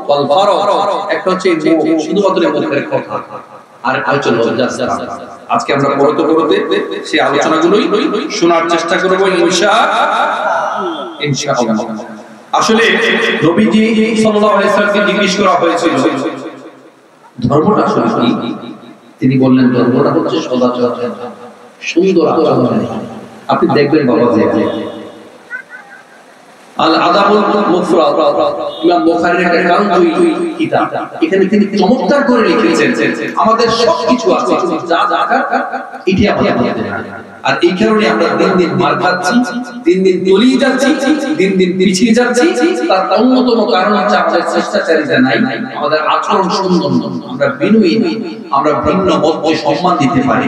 C: ওয়াল ফারাজ, একটা হচ্ছে শুধুমাত্র মুখের কথা, আরেকটা হচ্ছে লজ্জাস্থান। আজকে আমরা পড়তে সেই আলোচনাগুলোই শোনার চেষ্টা করব ইনশাআল্লাহ। আসলে নবীজি সাল্লাল্লাহু আলাইহি ওয়াসাল্লামকে জিজ্ঞেস করা হয়েছিল ধর্মটা আসলে কি? তিনি বললেন, ধর্মটা হচ্ছে সদাচরণ, সুন্দর আচরণ। আপনি দেখবেন বাবা, যে আল আদাবুল মুফরাদ, ইমাম বুখারীর একটা কালজয়ী কিতাব, এখানে তিনি চমৎকার করে লিখেছেন আমাদের সবকিছু আছে, যা দরকার এটি আমাদের মধ্যে আছে। আর এই কারণে আমরা দিন দিন মার খাচ্ছি, দিন দিন তলিয়ে যাচ্ছি, দিন দিন পিছিয়ে যাচ্ছি। তার অন্যতম কারণ হচ্ছে আমাদের শিষ্টাচারিতা নাই, আমাদের আচরণ সুন্দর নয়, আমরা বিনয়ী, আমরা ভিন্ন মতকে সম্মান দিতে পারি,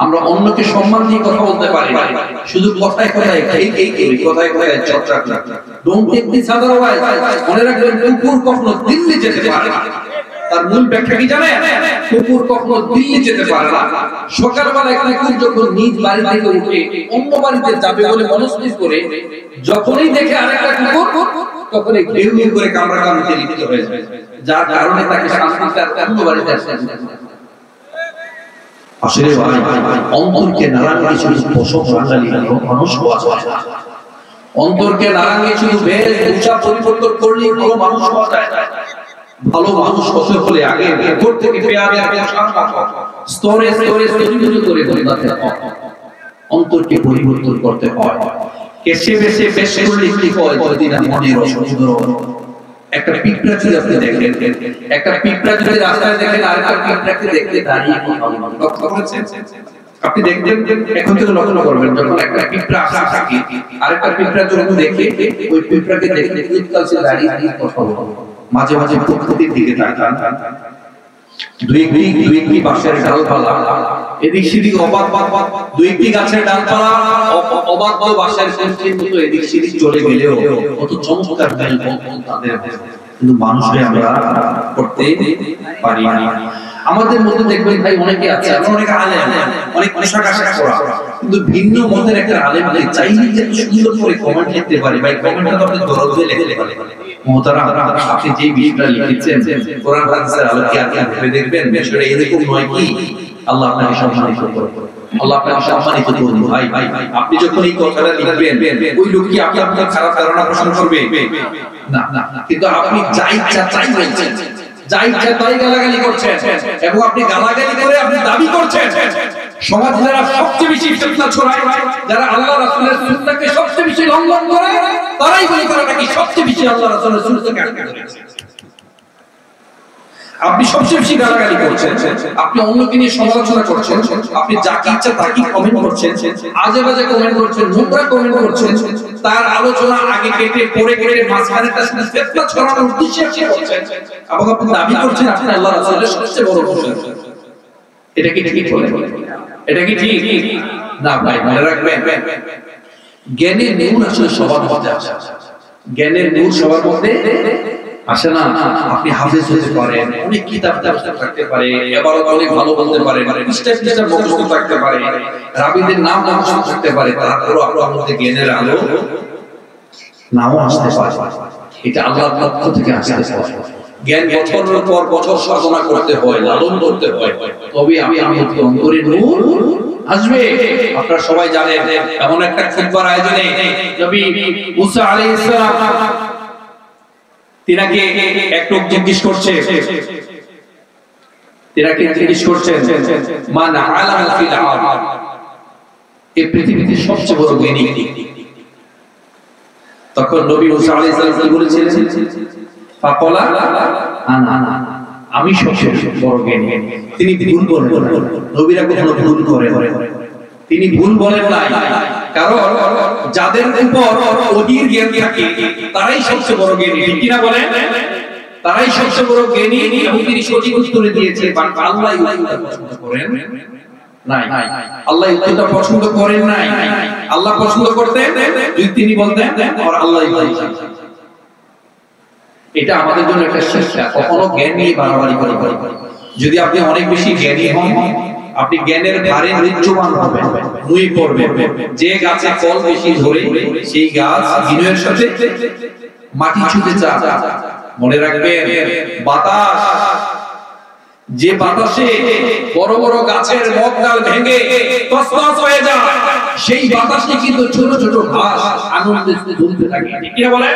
C: আমরা অন্যকে সম্মান দিয়ে কথা বলতে পারি, শুধু কথায় কথায় কথায় কথায় চর্চা করি। Don't take this otherwise. মনে রাখবেন, কুকুর কখনো দিল্লি যেতে পারে না। তার মূল ব্যাখ্যা কি জানেন? কুকুর কখনো দিল্লি যেতে পারে না। সকালবেলা একটা কুকুর যখন নিজ বাড়ি থেকে উঠে অন্য বাড়িতে যাবে বলে মনস্থির করে, যখনই দেখে আরেকটা কুকুর, তখনই ঘেউ ঘেউ করে কামড়াতে লিপ্ত হয়ে যায়, যার কারণে তাকে শান্তিতে অন্য বাড়িতে আসতে হয়। আসলে অন্তরকে নাড়াঙ্গে শুধু পোষক বাঙালি মানুষ হওয়া যায় না। অন্তরকে নাড়াঙ্গে শুধু বেশ উঁচা পরিবর্তন করলেই ভালো মানুষ হওয়া যায় না। ভালো মানুষ হতে হলে আগে ভেতর থেকে পেয়ারে স্তরে স্তরে স্তরীভূত করে বদলাতে হয়, অন্তরকে পরিবর্তন করতে হয়। কেসে বেশে বেশ করলে কি হয়? যদি না মনের অসুন্দর। একটা পিঁপড়া যদি আপনি দেখেন, একটা পিঁপড়া যদি রাস্তায় দেখেন, আরেকটা পিঁপড়াকে দেখতে দাঁড়িয়ে কথা বলেন, লক্ষ্য করেছেন? আপনি দেখবেন, এখন থেকে লক্ষ্য করবেন, যখন একটা পিঁপড়া আসা থাকে, আরেকটা পিঁপড়া যখন দেখে, ওই পিঁপড়াকে দেখলে কিছুকাল সে দাঁড়িয়ে কথা বলে, মাঝে মাঝে প্রকৃতির দিকে তাকান। দুই একটি বাঁশের ডালপালা এদিক সেদিক অবাক, দুই একটি গাছের ডালপালা অবাক বাঁশের মতো এদিক সেদিক চলে গেলেও কত চমৎকার তাদের, কিন্তু মানুষকে আমরা করতে পারি না। আমাদের মধ্যে দেখবেন ভাই অনেকে আছে, অনেক আলেম, অনেক পোশাক আশাক করা, কিন্তু ভিন্ন মতের একটা আলেম চাইলে যে সুন্দর করে কমেন্ট লিখতে পারে, ভাই কমেন্টটা তো আপনি দরদ দিয়ে লিখতে পারেন। মোহতারাম, আপনি যে বিষয়টা লিখেছেন কোরআন হাদিসের আলোকে আপনি ভেবে দেখবেন বিষয়টা এরকম নয় কি? আল্লাহ আপনাকে সম্মানিত করবে। আল্লাহ আপনাকে সম্মানিত করুন। ভাই আপনি যখন এই কথাটা লিখবেন ওই লোক কি আপনার খারাপ ধারণা পোষণ করবে না, কিন্তু আপনি যা ইচ্ছা তাই বলছেন, যা ইচ্ছা তাই গালাগালি করছেন, এবং আপনি গালাগালি করে আপনি দাবি করছেন সমাজে যারা সবচেয়ে বেশি ফিতনা ছড়ায়, যারা আল্লাহ রাসূলের সুন্নাহকে সবচেয়ে বেশি লঙ্ঘন করে, তারাই বলে করে নাকি সবচেয়ে বেশি আল্লাহ রাসূলের সুন্নাহকে আঁকড়ে ধরেছে। আপনি সবচেয়ে বেশি গালাগালি করছেন, আপনি অন্যকে নিয়ে সমালোচনা করছেন, আপনি যাকে ইচ্ছা তাকে কমেন্ট করছেন, আজে বাজে কমেন্ট করছেন, নোংরা কমেন্ট করছেন, তার আলোচনা আগে কেটে পরে কেটে মাঝখানে তার সাথে ফিতনা ছড়ানোর উদ্দেশ্যে আপনি করছেন, এবং আপনি দাবি করছেন আপনি আল্লাহ রাসূলের সবচেয়ে বড় অনুসারী। এটা কি ঠিক বলে? এটা কি ঠিক না? ভাই মনে রাখবেন, জ্ঞানের নূর আসলে সবার মধ্যে আছে। জ্ঞানের নূর সবার মধ্যে আসে না। আপনি হাফেজ হতে পারেন, অনেক কিতাব থাকতে পারে, এবারও অনেক ভালো বলতে পারে, পৃষ্ঠা মুখস্থ থাকতে পারে, রাবীদের নাম মুখস্থ থাকতে পারে, তারপরও আপনার মধ্যে জ্ঞানের আলো নাও আসতে পারে। এটা আল্লাহর পক্ষ থেকে আসতে পারে। জ্ঞান বছরের পর বছর সাধনা করতে হয়, লালন করতে হয়, তবে আমি অন্তরে নূর আসবে। আপনারা সবাই জানেন এমন একটা খুতবার আয়োজনে নবী মুসা আলাইহিস সালাম তিনাকে এক লোক জিজ্ঞেস করছেন মান আলামা ফিল আরব, এই পৃথিবীতে সবচেয়ে বড় জ্ঞানী কে? তখন নবী মুসা আলাইহিস সালাম কি বলেছিলেন? ফাকালা আনা, আমি সবচেয়ে বড় জ্ঞানী। তিনি ভুল বলেন না, নবীরা কখনো ভুল করেন না, তিনি ভুল বলেন নাই, কারণ যাদের উপর ওহীর জ্ঞান থাকে তারাই সবচেয়ে বড় জ্ঞানী, ঠিক কি না বলেন? তারাই সবচেয়ে বড় জ্ঞানী, এবং তিনি সঠিক উত্তর দিয়েছেন। আল্লাহ উত্তরটা পছন্দ করেন নাই, আল্লাহ উত্তরটা পছন্দ করেন নাই। আল্লাহ পছন্দ করতেন যদি তিনি বলতেন আর আল্লাহ বলতেন। এটা আমাদের জন্য একটা শিক্ষা, কখনো জ্ঞান নিয়ে বাড়াবাড়ি করে। যদি আপনি অনেক বেশি জ্ঞানী হন, আপনি জ্ঞানের ভারে নির্জমান হবেন, নুয়ে পড়বেন। যে গাছে ফল বেশি ধরে সেই গাছ বিনয়ের সাথে মাটি ছুঁতে চায়। মনে রাখবেন, বাতাস, যে বাতাসে বড় বড় গাছের মগডাল ভেঙে তছনছ হয়ে যায়, সেই বাতাসে কিন্তু ছোট ছোট ঘাস আনন্দে দুলতে থাকে, ঠিক কি বলে?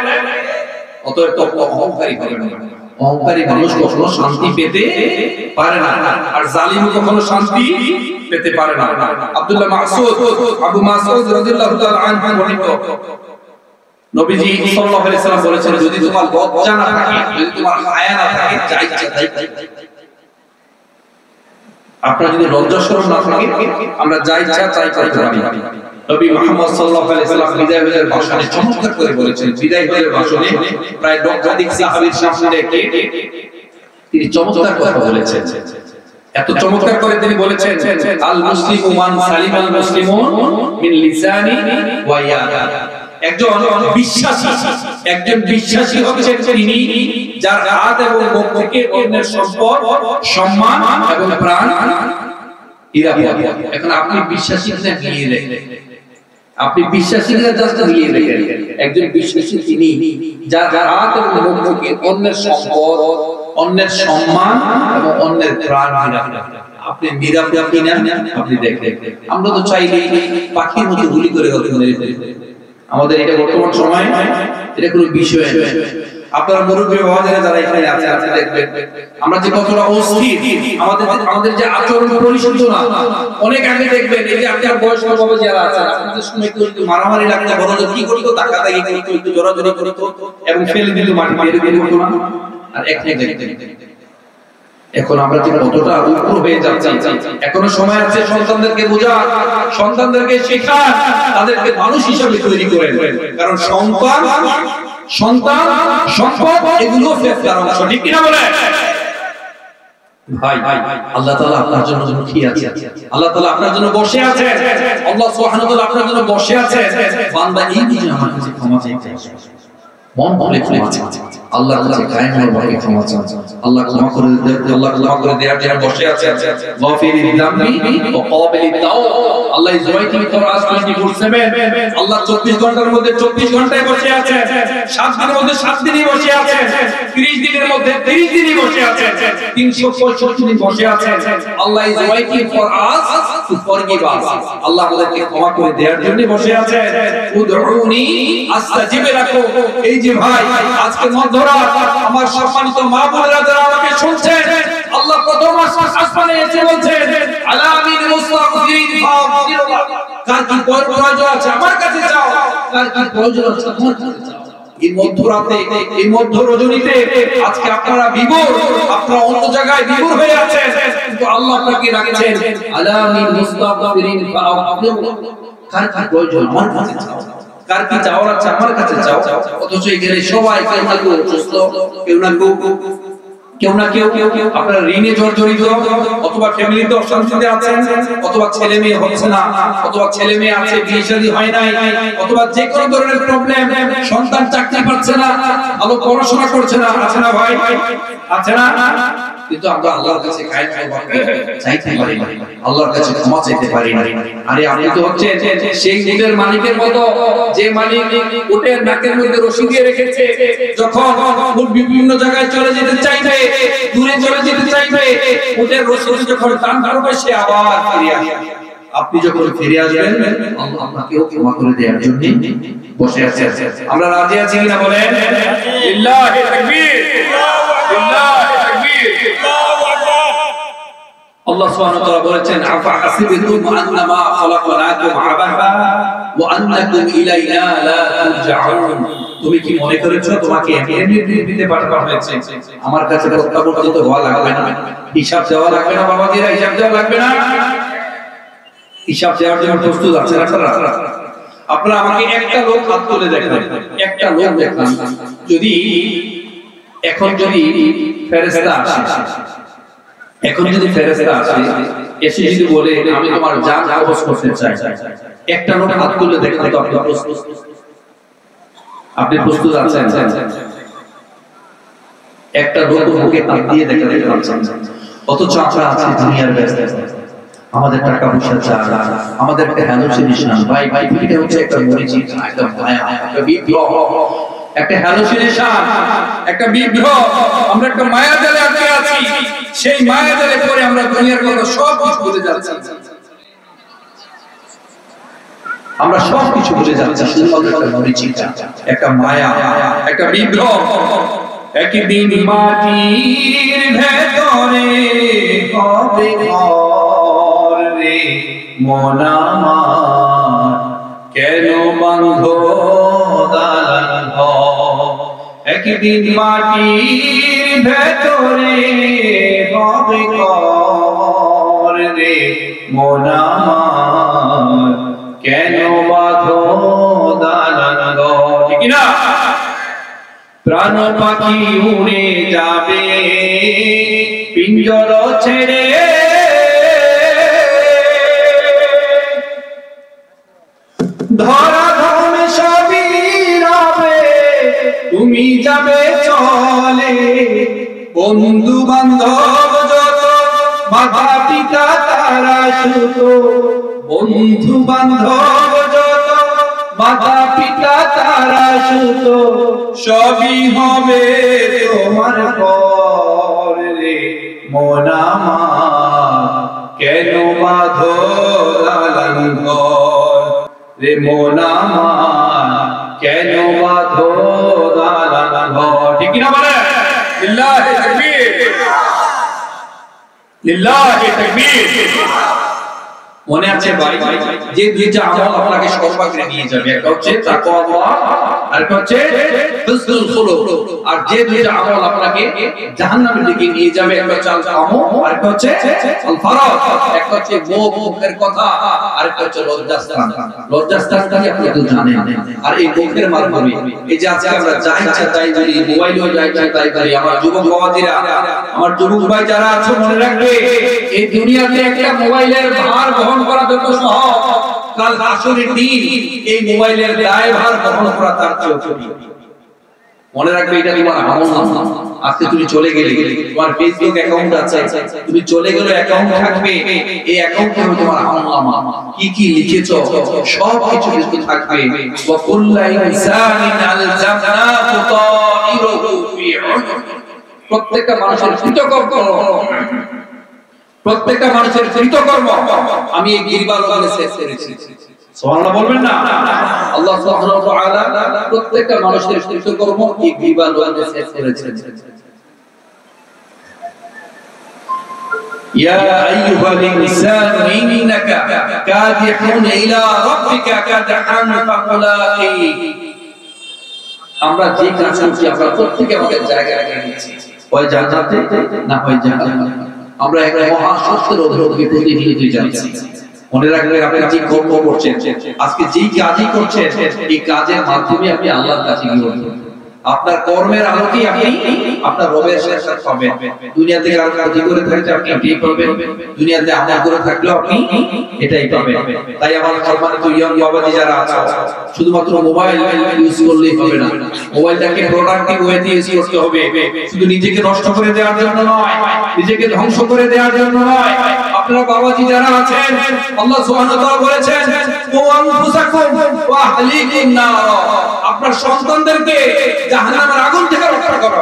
C: অতএব তো অহংকারী হবেন না। অহংকারী মানুষ কখনো শান্তি পেতে পারে না, আর জালিম কখনো শান্তি পেতে পারে না। আব্দুল্লাহ মাসউদ, আবু মাসউদ রাদিয়াল্লাহু তাআলা আনহু বর্ণিত, নবীজি সাল্লাল্লাহু আলাইহি সাল্লাম বলেছেন, যদি তোমার লজ্জা না থাকে, যদি তোমার হায়া না থাকে, যা ইচ্ছা তাই। আপনার যদি লজ্জা শরম না থাকে, আমরা যা ইচ্ছা তাই করতে পারি। নবী মুহাম্মদ সাল্লাল্লাহু আলাইহি সাল্লাম বিদায় হজের ভাষণে চমৎকার করে বলেছেন। বিদায় হজের ভাষণে প্রায় লক্ষাধিক সাহাবীর সামনে রেখে তিনি চমৎকার কথা বলেছেন। এত চমৎকার করে তিনি বলেছেন, আল মুসলিমু মান সালিমাল মুসলিমুন মিন লিসানি ওয়া ইয়াদি। একজন বিশ্বাসী হচ্ছেন তিনি যার হাত এবং মুখ থেকে অন্যের সম্পদ, সম্মান এবং প্রাণ নিরাপদ। এখন আপনি বিশ্বাসী কিনা নিয়ে রেখে, আপনি বিশ্বাসী কিনা জাস্ট নিয়ে রেখে। একজন বিশ্বাসী তিনি যার হাত এবং মুখ থেকে অন্যের সম্পদ, অন্যের সম্মান এবং অন্যের প্রাণ নিরাপদ। আপনি নিরাপদ কিনা আপনি দেখেন। আমরা তো চাইলেই পাখির মতো গুলি করে মেরে ফেলি। আমাদের এটা বর্তমান সময় এটা কোনো বিষয় নয়। আপনারা মুরব্বী বাবাদের যারা এখানে আছে, আপনি দেখবেন আমরা যে কতটা অস্থির, আমাদের যে আচরণ পরিশুদ্ধ না। অনেক আগে দেখবেন এই যে আপনার বয়স্ক বাবা যারা আছে, আপনাদের সময় একটু মারামারি লাগলে বড় কি করতো, টাকাটাকি করতো, একটু জোরাজোরি করতো এবং ফেলে দিল মাটি মেরে দিয়ে করতো না। আর এখন দেখবেন এখন আমরা যে কতটা উপর হয়ে যাচ্ছি। এখনো সময় আছে সন্তানদেরকে বোঝান, সন্তানদেরকে শেখান, তাদেরকে মানুষ হিসেবে তৈরি করেন। কারণ সন্তান সম্পদ এগুলো ফেরতের অংশ, ঠিক কিনা বলে? ভাই আল্লাহ তাআলা আপনার জন্য মুখিয়ে আছে, আল্লাহ তাআলা আপনার জন্য বসে আছে, আল্লাহ সুবহানাহু ওয়া তাআলা আপনার জন্য বসে আছে। বান্দা এই বুঝে আমার কাছে ক্ষমা চাইতে, মন খুলে ক্ষমা চাইতে। আল্লাহর কাছে কায়েম হয়ে বাকি ক্ষমা চান। আল্লাহ ক্ষমা করে দেওয়ার জন্য বসে আছেন। গাফিরিদ যামবি ওয়া ক্বাবিলিত তাওবা। আল্লাহ ইজ ওয়েটিং ফর আস 24/7। আল্লাহ 24 ঘন্টার মধ্যে 24 ঘন্টায় বসে আছেন, 7 দিনের মধ্যে 7 দিনই বসে আছেন, 30 দিনের মধ্যে 30 দিনই বসে আছেন, 365 দিন বসে আছেন। Allah is waiting for us to forgive us. আল্লাহ আমাদেরকে ক্ষমা করে দেওয়ার জন্য বসে আছেন। উদউনি আস্তাজিব লাকুম। এই যে ভাই আজকে মধ্যরাত আমার সম্মানিত মা বোনেরা যারা আমাকে শুনছেন, আল্লাহ প্রথম আসমানে এসে বলছেন আলামিন মুস্তাগফিরিন ফাগফিরুল্লাহ। কার কি প্রয়োজন আছে আমার কাছে চাও, কার কি প্রয়োজন আছে আমার কাছে চাও। এই মধ্যরাতে, এই মধ্য রজনীতে আজকে আপনারা বিভোর, আপনারা অন্য জায়গায় বিভোর হয়ে আছেন, কিন্তু আল্লাহ আপনাকে রাখছেন আলামিন মুস্তাগফিরিন ফাগফিরুল্লাহ। কার কি প্রয়োজন আমার কাছে চাও, কার কি চাওয়ার আছে আমার কাছে চাও। অথচ এখানে সবাই কেউ না কেউ অসুস্থ, কেউ না কেউ আপনার ঋণে জর্জরিত, অথবা ফ্যামিলিতে অশান্তিতে আছেন, অথবা ছেলে মেয়ে হচ্ছে না, অথবা ছেলে মেয়ে আছে বিয়ে শাদী হয় নাই, অথবা যে কোনো ধরনের প্রবলেম, সন্তান চাকরি পাচ্ছে না, ভালো পড়াশোনা করছে না, আছে না ভাই, আছে না? কিন্তু আমরা আল্লাহর কাছে কায়েম চাইতে পারি না, আল্লাহর কাছে ক্ষমা চাইতে পারি না। আরে আপনি তো হচ্ছেন সেই উটের মালিকের মতো, যে মালিক উটের নাকের মধ্যে রশি দিয়ে রেখেছে, যখন উট বিভিন্ন জায়গায় চলে যেতে চাইবে, দূরে চলে যেতে চাইবে, উটের রশি যখন টান ধরবে সে আবার ফিরে আসবে। আপনি যখন ফিরে আসবেন আল্লাহ আপনাকেও ক্ষমা করে দেওয়ার জন্য বসে আছে। আমরা রাজি আছি কিনা বলেন? লিল্লাহি তাকবীর, লিল্লাহি তাকবীর। আল্লাহ সুবহানাহু ওয়া তাআলা বলেছেন আফা হাসিবতুম আন্নামা খালাকনাকুম আবাসা ওয়া আন্নাকুম ইলাইনা লা তুরজাউন। তুমি কি মনে করেছো তোমাকে এমনি দিতে পাঠানো হয়েছে? আমার কাছে প্রত্যাবর্তিত হওয়া লাগবে না, হিসাব দেওয়া লাগবে না, বাবাজিরা হিসাব দেওয়া লাগবে না। হিসাব দেওয়ার জন্য প্রস্তুত আছেন আপনারা? আপনারা আমাকে একটা লোক হাত তুলে দেখান, একটা লোক দেখান। যদি এখন যদি ফেরেশতা আসে, এখন যদি ফেরেশতা আসে এসে যদি বলে আমি তোমার জান কবজ করতে চাই, একটা লোক হাত তুলে দেখান তো আপনি প্রস্তুত? আপনি প্রস্তুত আছেন? একটা লোক মুখে হাত দিয়ে দেখাতে পারছেন, অথচ আমরা আছি দুনিয়ার ব্যস্ত, আমাদের টাকা পয়সা চাই, আমাদের একটা হ্যালুসিনেশন। ভাই ভাই এটা হচ্ছে একটা মরিচিকা, একটা মায়া, একটা বিভ্রম, একটা হ্যালুসিনেশন, একটা বিভ্রম। আমরা একটা মায়া জালে আটকে আছি, সেই মায়া জালে পড়ে আমরা দুনিয়ার কথা সব কিছু ভুলে যাচ্ছি, আমরা সব কিছু ভুলে যাচ্ছি। শুধুমাত্র একটা মরিচিকা, একটা মায়া, একটা বিভ্রম। একদিন মাটির ভেতরে হবে ঘর রে মন আমার, কেন বাঁধো দালান ঘর। একদিন মাটির ভেতরে হবে ঘর রে মন আমার, কেন বাঁধো দালান ঘর। ঠিক না? প্রাণ পাখি উড়ে যাবে পিঞ্জর ছেড়ে, ধরা ধম সবই রবে তুমি যাবে চলে। বন্ধু বান্ধব যত মাতা পিতা তারা সুত, বন্ধু বান্ধব যত মাতা পিতা তারা সুত, সবই হবে তোমার পর রে মন আমার, কেন বাঁধো দালান ঘর রে মন আমার, কেন বাঁধো দালান ঘর। ঠিক না বলে? লিল্লাহি তাকবীর, লিল্লাহি তাকবীর। মনে আছে ভাই যে দুইটা আমল আপনাকে সর্বাগ্রে নিয়ে যাবে, একটা হচ্ছে তাকওয়া আর একটা হচ্ছে হুসনুল খুলুক। আর যে দুইটা আমল আপনাকে জাহান্নামের দিকে নিয়ে যাবে, একটা হচ্ছে আল কামু আর একটা হচ্ছে আল ফারাগ। একটা হচ্ছে মুখের কথা আর একটা হচ্ছে লজ্জাস্থান। লজ্জাস্থান কি আপনি তো জানেন। আর এই মুখের মাধ্যমে এই যে আজকে আমরা যা ইচ্ছা তাই বলি, মোবাইলেও যা ইচ্ছা তাই বলি। আমার যুবক বাবাজিরা, আমার যুবক ভাই যারা আছে মনে রাখবে, এই দুনিয়াতে একটা মোবাইলের ভার বহন করা যত সহজ, কাল হাসরের দিন এই মোবাইলের দায় ভার বহন করা তার চেয়ে কঠিন। মনে রাখবে এটা তোমার আমলনামা। আজকে তুমি চলে গেলে, তোমার ফেসবুক অ্যাকাউন্ট আছে, তুমি চলে গেলে অ্যাকাউন্ট থাকবে, এই অ্যাকাউন্টে তোমার আমলনামা কি কি লিখেছো সব কিছু কিন্তু থাকবে। ওয়া কুল্লু ইনসানিন আলজামনাহু তাইরুহু ফি উনুক, প্রত্যেকটা মানুষের কৃতকর্ম, প্রত্যেকটা মানুষের কৃতকর্ম আমি এই গিরবাল ওয়ালে সেট করেছি। সুবহানাল্লাহ বলবেন না? আল্লাহ সুবহানাহু ওয়া তাআলা প্রত্যেকটা মানুষের কৃতকর্ম এই গিরবাল ওয়ালে সেট করেছেন। ইয়া আইয়ুহাল ইনসানু ইন্নাকা কাদিহুন ইলা রাব্বিকা কাদহান ফামুলাকি। আমরা যে কাজ করছি আমরা প্রত্যেককে আমাদের জায়গায় রেখেছি, হয় জান্নাতে না হয় জাহান্নামে। আমরা একটা মহা সত্যের অভিমুখে প্রতিনিয়তই যাচ্ছি। মনে রাখবেন আপনি যে কর্ম করছেন, আজকে যেই কাজই করছেন, এই কাজের মাধ্যমে আপনি আল্লাহর কাছে গিয়ে আপনার কর্মের আলোকেই আপনি আপনার রবের সাক্ষাৎ পাবেন। দুনিয়া থেকে আর ক্ষতি করে থাকলে আপনি এটাই পাবেন, দুনিয়াতে আমল করে থাকলেও আপনি এটাই পাবেন। তাই আমার সম্মানিত ইয়ং বাবাজি যারা আছে, শুধুমাত্র মোবাইল ইউজ করলেই হবে না, মোবাইলটাকে প্রোডাক্টিভ ওয়েতে ইউজ করতে হবে। শুধু নিজেকে নষ্ট করে দেওয়ার জন্য নয়, নিজেকে ধ্বংস করে দেওয়ার জন্য নয়। আপনারা বাবাজি যারা আছেন, আল্লাহ সুবহানাহু ওয়া তাআলা বলেছেন ওয়া আনফুসাকুম ওয়া আহলিকুম নার, আপনার সন্তানদেরকে জাহান্নামের আগুন থেকে রক্ষা করো,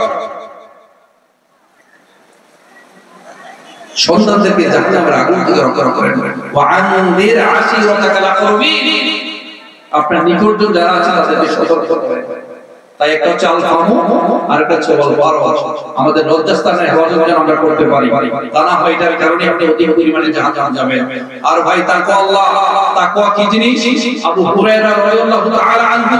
C: সন্তানদেরকে জাহান্নামের আগুন থেকে রক্ষা করেন। ওয়া আনদির আশিরাতাকাল আকরাবিন, আপনার নিকটজন যারা আছে তাদেরকে সতর্ক করেন। তাই একটা হচ্ছে আল ফামু আর একটা হচ্ছে ওয়াল বারওয়াত। আমাদের লজ্জাস্থানের হেফাজত যেন আমরা করতে পারি, তা না হয় এটার কারণে আপনি অধিক পরিমাণে জাহান্নামে যাবেন। আর ভাই তাকওয়া, আল্লাহ তাকওয়া কি জিনিস? আবু হুরায়রা রাদিয়াল্লাহু তাআলা আনহু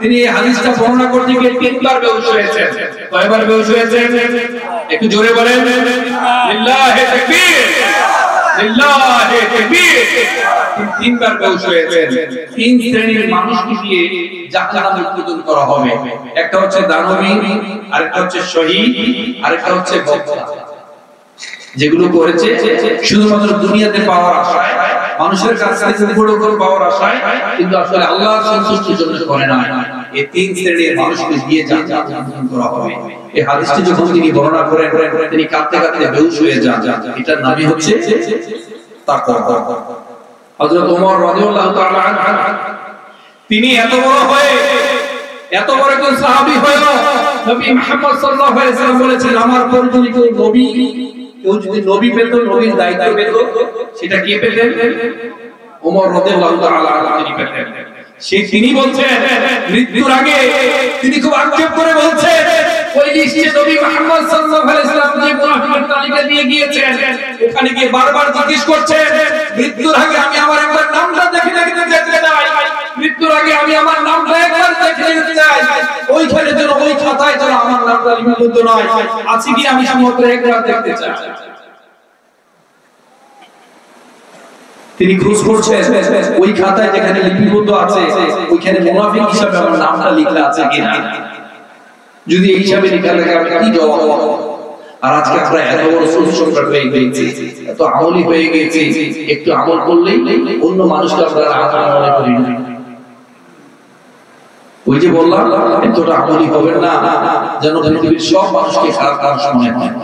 C: তিনি এই হাদিসটা বর্ণনা করতে গিয়ে তিনবার বেহুশ হয়েছেন। কয়বার বেহুশ হয়েছেন? একটু জোরে বলেন লিল্লাহি তাকবীর, লিল্লাহি তাকবীর। তিনবার বেহুশ হয়েছেন। তিন শ্রেণীর মানুষকে দিয়ে জাহান্নামে নিক্ষেপ করা হবে। একটা হচ্ছে দানবী, আরেকটা হচ্ছে শহীদ, আরেকটা হচ্ছে বক্তা। যেগুলো করেছে শুধুমাত্র দুনিয়াতে পাওয়ার আশায়, মানুষের কাছ থেকে উপরে উপরে পাওয়ার আশায়, কিন্তু আসলে আল্লাহর সন্তুষ্টির জন্য করে না। এই তিন শ্রেণীর মানুষকে দিয়ে জাহান্নামে করা হবে। এই হাদিসটি যখন তিনি বর্ণনা করেন, তিনি কাঁদতে কাঁদতে বেহুশ হয়ে যান। এটার নামই হচ্ছে তাকওয়া। হযরত ওমর রাদিয়াল্লাহু তাআলা আনহু তিনি এত বড় একজন সাহাবী হয়েও নবী মুহাম্মদ সাল্লাল্লাহু আলাইহি ওয়াসাল্লাম বলেছেন, আমার পর যদি কেউ নবী পেত, নবীর দায়িত্ব পেত, সেটা কে পেতেন? ওমর রাদিয়াল্লাহু তাআলা আনহু তিনি পেতেন। তিনি বলছেন মৃত্যুর আগে তিনি খুব আক্ষেপ করে বলছেন, ওই লিস্টে নবী মুহাম্মদ সাল্লাল্লাহু আলাইহি ওয়াসাল্লাম যে মুনাফিকের তালিকা দিয়ে গিয়েছেন, ওখানে গিয়ে বারবার জিজ্ঞেস করছেন, মৃত্যুর আগে আমি আমার একবার নামটা দেখে যেতে চাই, মৃত্যুর আগে আমি আমার নামটা একবার দেখে যেতে চাই, ওইখানে যেন ওই খাতায় যেন আমার নামটা লিপিবদ্ধ নয়, আছে কি আমি শুধুমাত্র একবার দেখতে চাই। তিনি খোঁজ করছেন ওই খাতায় যেখানে লিপিবদ্ধ আছে ওইখানে মুনাফিক হিসাবে আমার নামটা লেখা আছে কিনা। যদি এই হিসাবে লেখা থাকে আমি কি জবাব দেব? আর আজকে আমরা এত বড় সুসংস্কার হয়ে গেছি, এত আমলি হয়ে গেছি, একটু আমল করলেই অন্য মানুষকে আমরা আমল মনে করি না। ওই যে বললাম এতটা আমলি হবেন না যেন পৃথিবীর সব মানুষকে খারাপ কাজ মনে হয়,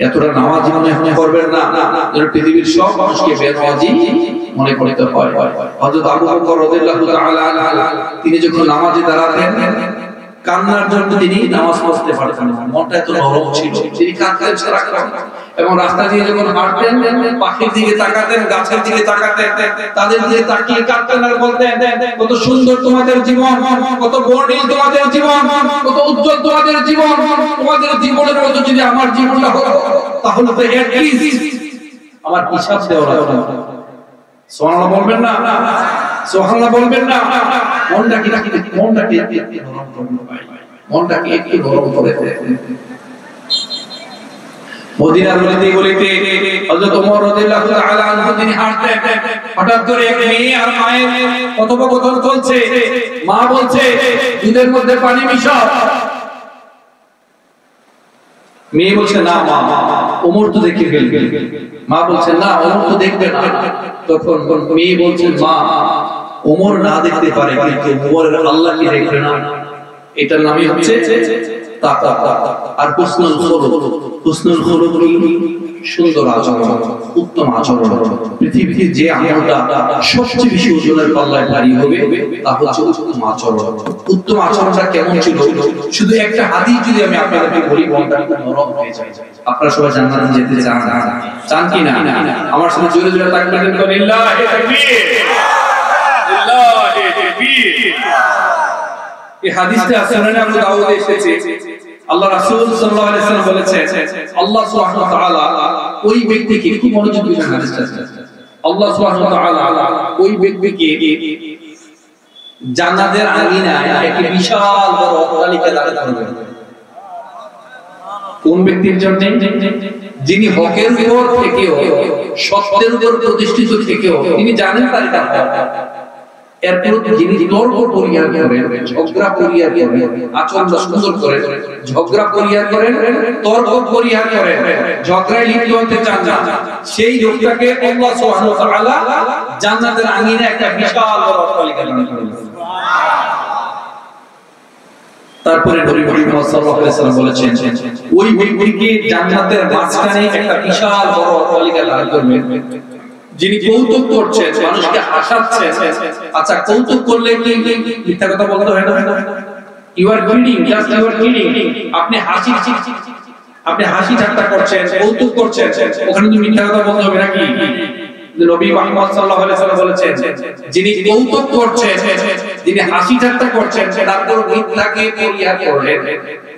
C: এতটা নামাজি মনে করবেন না যেন পৃথিবীর সব মানুষকে বেনামাজি মনে করতে হয়। হযরত আবু বকর রাদিয়াল্লাহু তাআলা আনহু তিনি যখন নামাজে দাঁড়াতেন, কান্নার জন্য তিনি নামাজ পড়তে পারতেন না, মনটা এত নরম ছিল, তিনি কাঁদতেন সারাক্ষণ। এবং রাস্তা দিয়ে যখন হাঁটতেন, পাখির দিকে তাকাতেন, গাছের দিকে তাকাতেন, তাদের দিকে তাকিয়ে কাঁদতেন আর বলতেন, কত সুন্দর তোমাদের জীবন, কত বর্ণিল তোমাদের জীবন, কত উজ্জ্বল তোমাদের জীবন, তোমাদের জীবনের মতো যদি আমার জীবনটা হতো তাহলে তো এটলিস্ট আমার হিসাব দেওয়া লাগতো। সুবহানাল্লাহ বলবেন না? সুবহানাল্লাহ বলবেন না? মনটাকে একটু নরম করে দেন। মদিনার গলিতে হযরত ওমর রাদিয়াল্লাহু তাআলা আনহু তিনি হাঁটতেন, হঠাৎ করে এক মেয়ে আর মায়ের কথোপকথন চলছে। মা বলছে দুধের মধ্যে পানি মিশাও, মেয়ে বলছে না মা, ওমর তো দেখে ফেলবে। মা বলছে না, ওমর তো দেখবে না। তখন মেয়ে বলছে মা, ওমর না দেখতে পারে কিন্তু ওমরের আল্লাহ কি দেখবে না? এটার নামই হচ্ছে তাকওয়া। আর হুসনুল খুলুক কি? সুন্দর আচরণ, উত্তম আচরণ। পৃথিবীতে যে আমলটা সবচেয়ে বেশি ওজনের পাল্লায় ভারী হবে তা হচ্ছে উত্তম আচরণ। উত্তম আচরণটা কেমন ছিল? শুধু একটা হাদিস যদি আমি আপনাদেরকে বলি, মনটা নরম হয়ে যায়। আপনারা সবাই জান্নাতে যেতে চান কি না? আমার সাথে জোরে জোরে তাকবীর দেন, লিল্লাহি তাকবীর, লিল্লাহি তাকবীর। এই হাদিসটা সুনান আবু দাউদে এসেছে। আল্লাহ রাসূল সাল্লাল্লাহু আলাইহি ওয়াসাল্লাম বলেছেন, আল্লাহ সুবহানাহু ওয়া তাআলা ওই ব্যক্তিকে, খুব মনোযোগ দিয়ে হাদিসটা, আল্লাহ সুবহানাহু ওয়া তাআলা ওই ব্যক্তিকে জান্নাতের আঙিনায় একটি বিশাল বড় অট্টালিকা দাঁড় করাবেন। কোন ব্যক্তির জন্য? যিনি হকের উপর থেকেও, সত্যের উপর প্রতিষ্ঠিত থেকেও তিনি জানেন তার এটা হক, এরপর যিনি তর্ক পরিহার করেন, ঝগড়া পরিহার করেন, আচরণ সুন্দর করেন, ঝগড়া পরিহার করেন, তর্ক পরিহার করেন, ঝগড়ায় লিপ্ত হতে চান না, সেই লোকটাকে আল্লাহ সুবহানাহু ওয়া তাআলা জান্নাতের আঙিনায় একটা বিশাল বড় অট্টালিকা দান করবেন। তারপরে নবী মুহাম্মদ সাল্লাল্লাহু আলাইহি ওয়াসাল্লাম বলেছেন, ওই ব্যক্তিকে জান্নাতের মাঝখানে একটা বিশাল বড় অট্টালিকা দান করবেন। যিনি কৌতুক করছেন, মানুষকে হাসাচ্ছেন। আচ্ছা, কৌতুক করলে কি মিথ্যা কথা বলতে হয় না? You are kidding, just you are kidding. আপনি হাসি ঠাট্টা করছেন, কৌতুক করছেন, ওখানে তো মিথ্যা কথা বলতে হবে নাকি? নবী মুহাম্মদ সাল্লাল্লাহু আলাইহি ওয়াসাল্লাম বলেছেন, যিনি কৌতুক করছেন, যিনি হাসি ঠাট্টা করছেন, তারপর মিথ্যাকে পরিহার করলেন,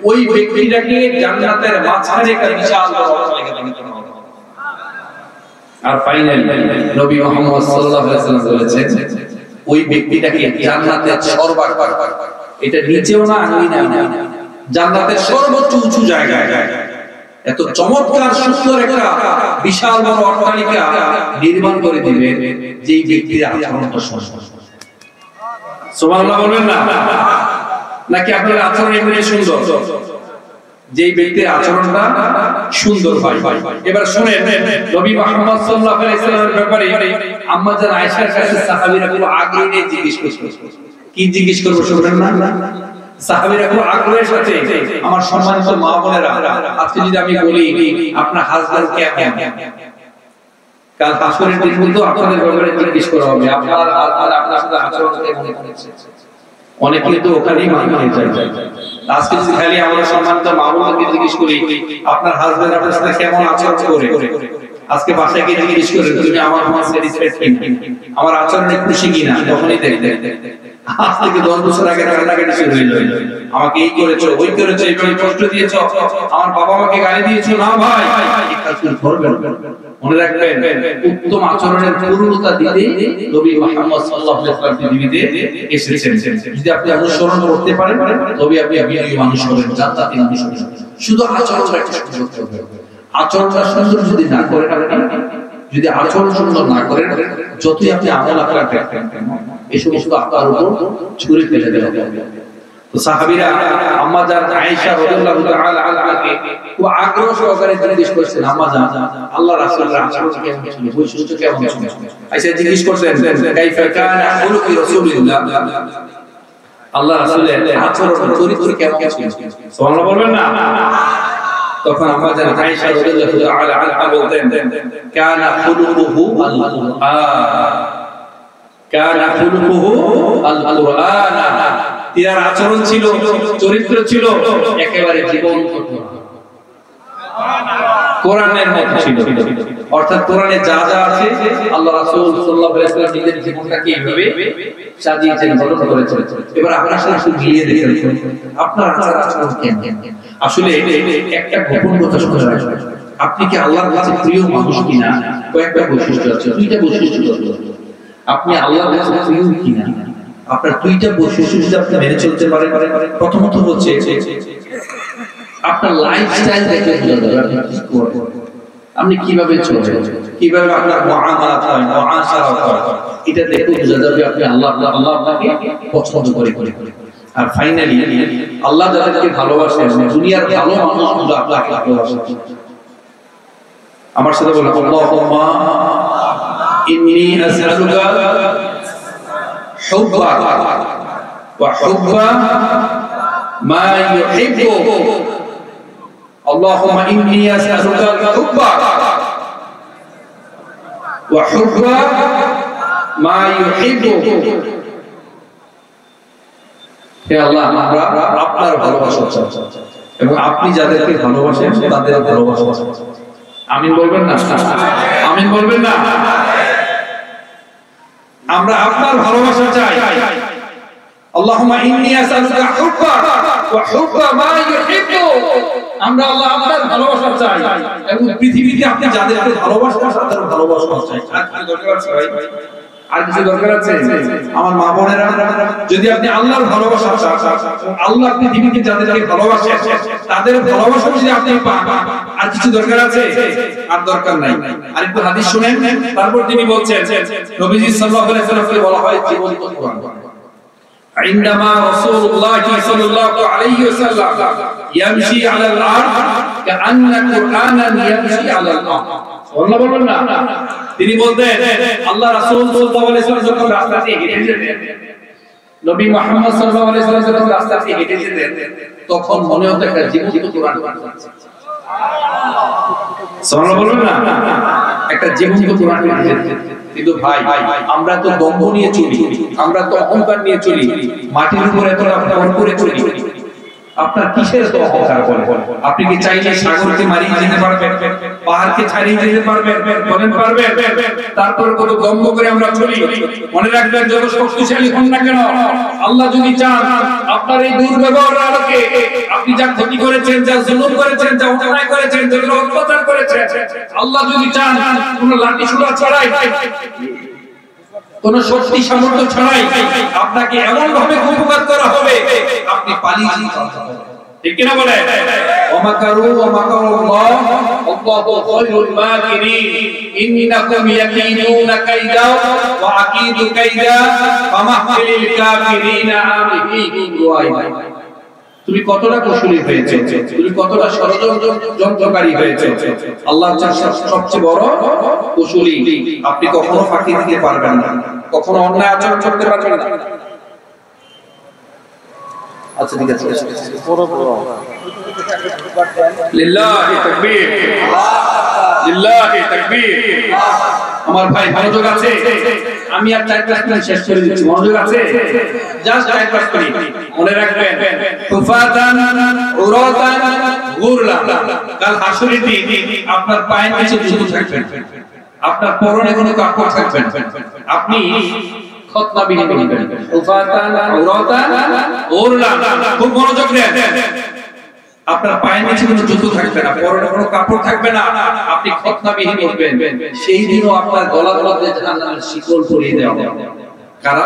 C: ওই ব্যক্তিটাকে জান্নাতের মাঝখানে একটা বিশাল বড় অট্টালিকা দান করা হবে। আর ফাইনালি নবী মুহাম্মদ সাল্লাল্লাহু আলাইহি ওয়াসাল্লাম বলেছেন, ওই ব্যক্তিটাকে জান্নাতের সর্বাগ্র, এটা নিচেও না আঙিনাও না, জান্নাতের সর্বোচ্চ উঁচু জায়গায় এত চমৎকার সুন্দর একটা বিশাল বড় অট্টালিকা নির্মাণ করে দিবে, যেই ব্যক্তির আচরণটা সুন্দর। সুবহানাল্লাহ বলবেন না? নাকি আপনার আচরণ এমনি সুন্দর? যেই ব্যক্তির আচরণটা সুন্দর হয়। এবার শুনেন, নবী মুহাম্মদ সাল্লাল্লাহু আলাইহি ওয়াসাল্লামের ব্যাপারে আম্মা জান আয়েশার কাছে সাহাবীরা খুব আগ্রহ নিয়ে জিজ্ঞেস করছে। কি জিজ্ঞেস করব শুনবেন না? সাহাবীরা খুব আগ্রহের সাথে, আমার সম্মানিত মা বোনেরা, আজকে যদি আমি বলি আপনার হাজবেন্ড কেমন, কাল হাসরের দিন কিন্তু আপনাদের ব্যাপারে জিজ্ঞেস করা হবে, আপনার হাজবেন্ড আপনার সাথে আচরণ কেমন করেছে। অনেকে তো ওখানেই মানিয়ে যায়। আজকে যদি খালি আমরা সম্মানিত মা বোনকে জিজ্ঞেস করি আপনার হাজবেন্ড আপনার সাথে কেমন আচরণ করে, আজকে বাসায় গিয়ে জিজ্ঞেস করেন তুমি আমার মাঝে রিসপেক্ট কিনা, আমার আচরণে খুশি কিনা, তখনই দেখবে আজ থেকে 10 বছর আগে কান্নাকাটি শুরু হয়ে যাবে। আমাকে এই করেছো, ওই করেছো, এইভাবে কষ্ট দিয়েছো, আমার বাবা মাকে গালি দিয়েছো। না ভাই, এই কাজগুলো করবেন। মনে রাখবেন, উত্তম আচরণের পূর্ণতা দিতে নবী মুহাম্মদ সাল্লাল্লাহু আলাইহি ওয়াসাল্লাম পৃথিবীতে এসেছেন। যদি আপনি অনুসরণ করতে পারেন তবে আপনি বিজয়ী মানুষ হবেন, জান্নাতি মানুষ হবেন। শুধু আচরণটা একটা সুন্দর করতে হবে। আচরণটা সুন্দর যদি না করেন, যদি আচরণ সুন্দর না করেন, যতই আপনি আমল আখলাক দেখেন এই সমস্ত আপনার উপর ছুঁড়ে ফেলে দেওয়া হবে। তো সাহাবীরা আম্মা জান আয়েশা রাদিয়াল্লাহু তাআলা আনহাকে খুব আগ্রহ সহকারে জিজ্ঞেস করেছেন, আম্মা জান আল্লাহর রাসূলের আচরণ কেমন ছিল, বৈশিষ্ট্য কেমন ছিল? আয়েশা জিজ্ঞেস করতেন, কাইফা কানা খুলুকি রাসূলিল্লাহ, আল্লাহর রাসূলের আচরণ চরিত্র কেমন ছিল? সুবহানাল্লাহ বলবেন না? তখন আম্মা জান আয়েশা রাদিয়াল্লাহু তাআলা আনহা বলতেন, কানা খুলুকুহু আল-কুরআন, কানা খুলুকুহু আল-কুরআন, তার আচরণ ছিল, চরিত্র ছিল একেবারে জীবন্ত কোরআনের মতো ছিল। অর্থাৎ কোরআনে যা যা আছে আল্লাহ রাসূল সাল্লাল্লাহু আলাইহি ওয়াসাল্লাম নিজের জীবনটাকে এইভাবে সাজিয়েছেন, গঠন করেছেন। এবার আপনার সাথে একটু মিলিয়ে দেখেন আপনার আচরণ কেমন। আসলে একটা গোপন কথা শুনে রাখবেন, আপনি কি আল্লাহর কাছে প্রিয় মানুষ কিনা, কয়েকটা বৈশিষ্ট্য আছে, দুইটা বৈশিষ্ট্য আছে। আপনি আল্লাহর কাছে প্রিয় কিনা, আপনার দুইটা বৈশিষ্ট্য যদি আপনি মেনে চলতে পারেন। প্রথমত হচ্ছে আপনার লাইফস্টাইল দেখে বোঝা যাবে আপনি কিভাবে চলছেন, কিভাবে আপনার মুআমালাত হয়, মুআশারাত হয়, এটা দেখে বোঝা যাবে আপনি আল্লাহ আপনাকে পছন্দ করে। আর ফাইনালি আল্লাহ যাদেরকে ভালোবাসেন, দুনিয়ার ভালো মানুষগুলো আপনাকে ভালোবাসে। আমার সাথে বলুন, আল্লাহুম্মা ইন্নী আসআলুকা হুব্বাক ওয়া হুব্বা
A: মা ইউহিব্বু আল্লাহুম্মা ইন্নী আসআলুকা আল-হুব্বা ওয়া হুব্বা মা ইউহিব্বু। হে আল্লাহ, আমরা আপনার ভালোবাসা চাই এবং আপনি যাদেরকে ভালোবাসেন তাদের ভালোবাসা চাই। আমিন বলবেন না? আমিন বলবেন না? আমরা আপনার ভালোবাসা চাই। আল্লাহুম্মা ইন্নী আসআলুকা হুব্বা ওয়া হুব্বা মা ইউহিব্বু। আমরা আল্লাহ আপনার ভালোবাসা চাই এবং পৃথিবীতে আপনি যাদেরকে ভালোবাসেন তাদের ভালোবাসা চাই। আর কিছু দরকার আছে? আমার মা বোনেরা, যদি আপনি আল্লাহর ভালোবাসা চান, আল্লাহ পৃথিবীতে যাদেরকে ভালোবাসেন তাদের ভালোবাসা যদি আপনি পান, আর কিছু দরকার আছে? আর দরকার নাই। আরেকটু হাদিস শুনেন, তারপর তিনি বলছেন, নবীজি সাল্লাল্লাহু আলাইহি ওয়াসাল্লামকে বলা হয় জীবন্ত কোরআন। عندما رسول الله صلى الله عليه وسلم يمشي على الارض كأن قرآنا يمشي على الارض। আল্লাহ বলেন না, তিনি বলতেন আল্লাহ রাসূল সাল্লাল্লাহু আলাইহি ওয়াসাল্লাম যখন রাস্তা দিয়ে হেঁটে যেতেন, নবী মুহাম্মদ সাল্লাল্লাহু আলাইহি ওয়াসাল্লাম যখন রাস্তা দিয়ে হেঁটে যেতেন, তখন মনে হতো একটা জীবন্ত কোরআন পড়ছে। সুবহানাল্লাহ বলবেন না? একটা জীবন্ত কোরআন পড়ছে। কিন্তু ভাই, আমরা তো দম্ভ নিয়ে চলি, আমরা তো অহংকার নিয়ে চলি, মাটির উপরে তো ভর করে চলি। আপনার কিসের তো অহংকার বলেন? আপনি কি চাইলে সাগরকে মারিয়ে যেতে পারবেন, পাহাড়কে ছাড়িয়ে যেতে পারবেন? বলেন পারবেন? তারপর কত দম্ভ করে আমরা চলি। মনে রাখবেন, যত শক্তিশালী হন না কেন, আল্লাহ যদি চান আপনার এই দুর্ব্যবহারের আলোকে আপনি যা ক্ষতি করেছেন, যা জুলুম করেছেন, যা অন্যায় করেছেন, যেগুলো অত্যাচার করেছেন, আল্লাহ যদি চান কোন লাঠি ছোড়া ছাড়াই, কোন শক্তি সামর্থ্য ছাড়াই আপনাকে এমন ভাবে কুপকার করা হবে আপনি পালিয়ে যেতে পারবেন। ঠিক কি না বলে? ওয়ামাকারু ওয়ামাকারুল্লাহ আল্লাহু খায়রুল মাকিরিন ইন্নাকুম ইয়াকিনুনা কাইদা ওয়া আকিদু কাইদা ফামাহলিল কাফিরিনা আমিহিকুম দুআইনা। তুমি কতটা কৌশলী হয়েছে, তুমি কতটা ষড়যন্ত্রকারী হয়েছে, আল্লাহ সবচেয়ে বড় কৌশলী। আপনি কখনো ফাঁকি দিতে পারবেন না, কখনো অন্যায় আচরণ করতে পারবেন না। আচ্ছা ঠিক আছে, লিল্লাহি তাকবীর, লিল্লাহি তাকবীর। আমার ভাই মনোযোগ আছে? আমি আর 4 ক্লাস শেষ করে দিচ্ছি, মনোযোগ আছে? জাস্ট 4 ক্লাস করি। মনে রাখবেন, হুফাতান উরাতান গুরলান। কাল হাসরের দিন আপনার পায়ের নিচে জুতো থাকবে, আপনার পরনে কোনো কাপড় থাকবে না, আপনি খতনাবিহীন হবেন। হুফাতান উরাতান গুরলান। খুব মনোযোগ দেন। আপনার পায়ের নিচে কোনো জুতো থাকবে না, পরনে কোনো কাপড় থাকবে না, আপনি খতনাবিহীন হবেন। সেই দিনও আপনার গলার মধ্যে জাহান্নামের শিকল পরিয়ে দেওয়া হবে। কারা?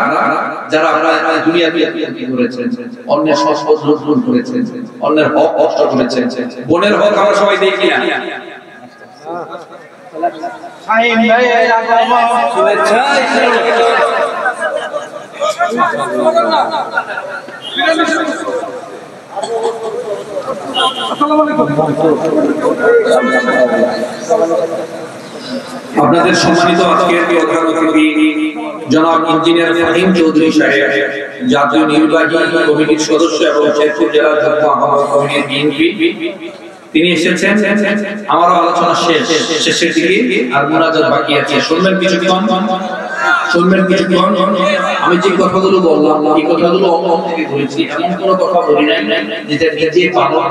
A: যারা আপনারা দুনিয়াতে কি করেছেন, অন্যের সম্পদ লুণ্ঠন করেছেন, অন্যের হক নষ্ট করেছেন। বোনের হক আমরা সবাই দেখি না?
B: শাহিন ভাই শুভেচ্ছা।
A: আপনাদের সম্মানিত আজকের প্রধান অতিথি জনাব ইঞ্জিনিয়ার ফাহিম চৌধুরী সাহেব, জাতীয় নির্বাহী কমিটির সদস্য এবং শেরপুর জেলা যুগ্ম আহ্বায়ক কমিটির বিএনপি, তিনি এসেছেন। আমারও আলোচনা শেষের দিকে, আর মুনাজাত বাকি আছে। শুনবেন কিছুক্ষণ, শুনবেন কিছুক্ষণ। আমি যে কথাগুলো বললাম, এই কথাগুলো অন্য থেকে বলেছি, এমন কোনো কথা বলি নাই যেটা নিজে পালন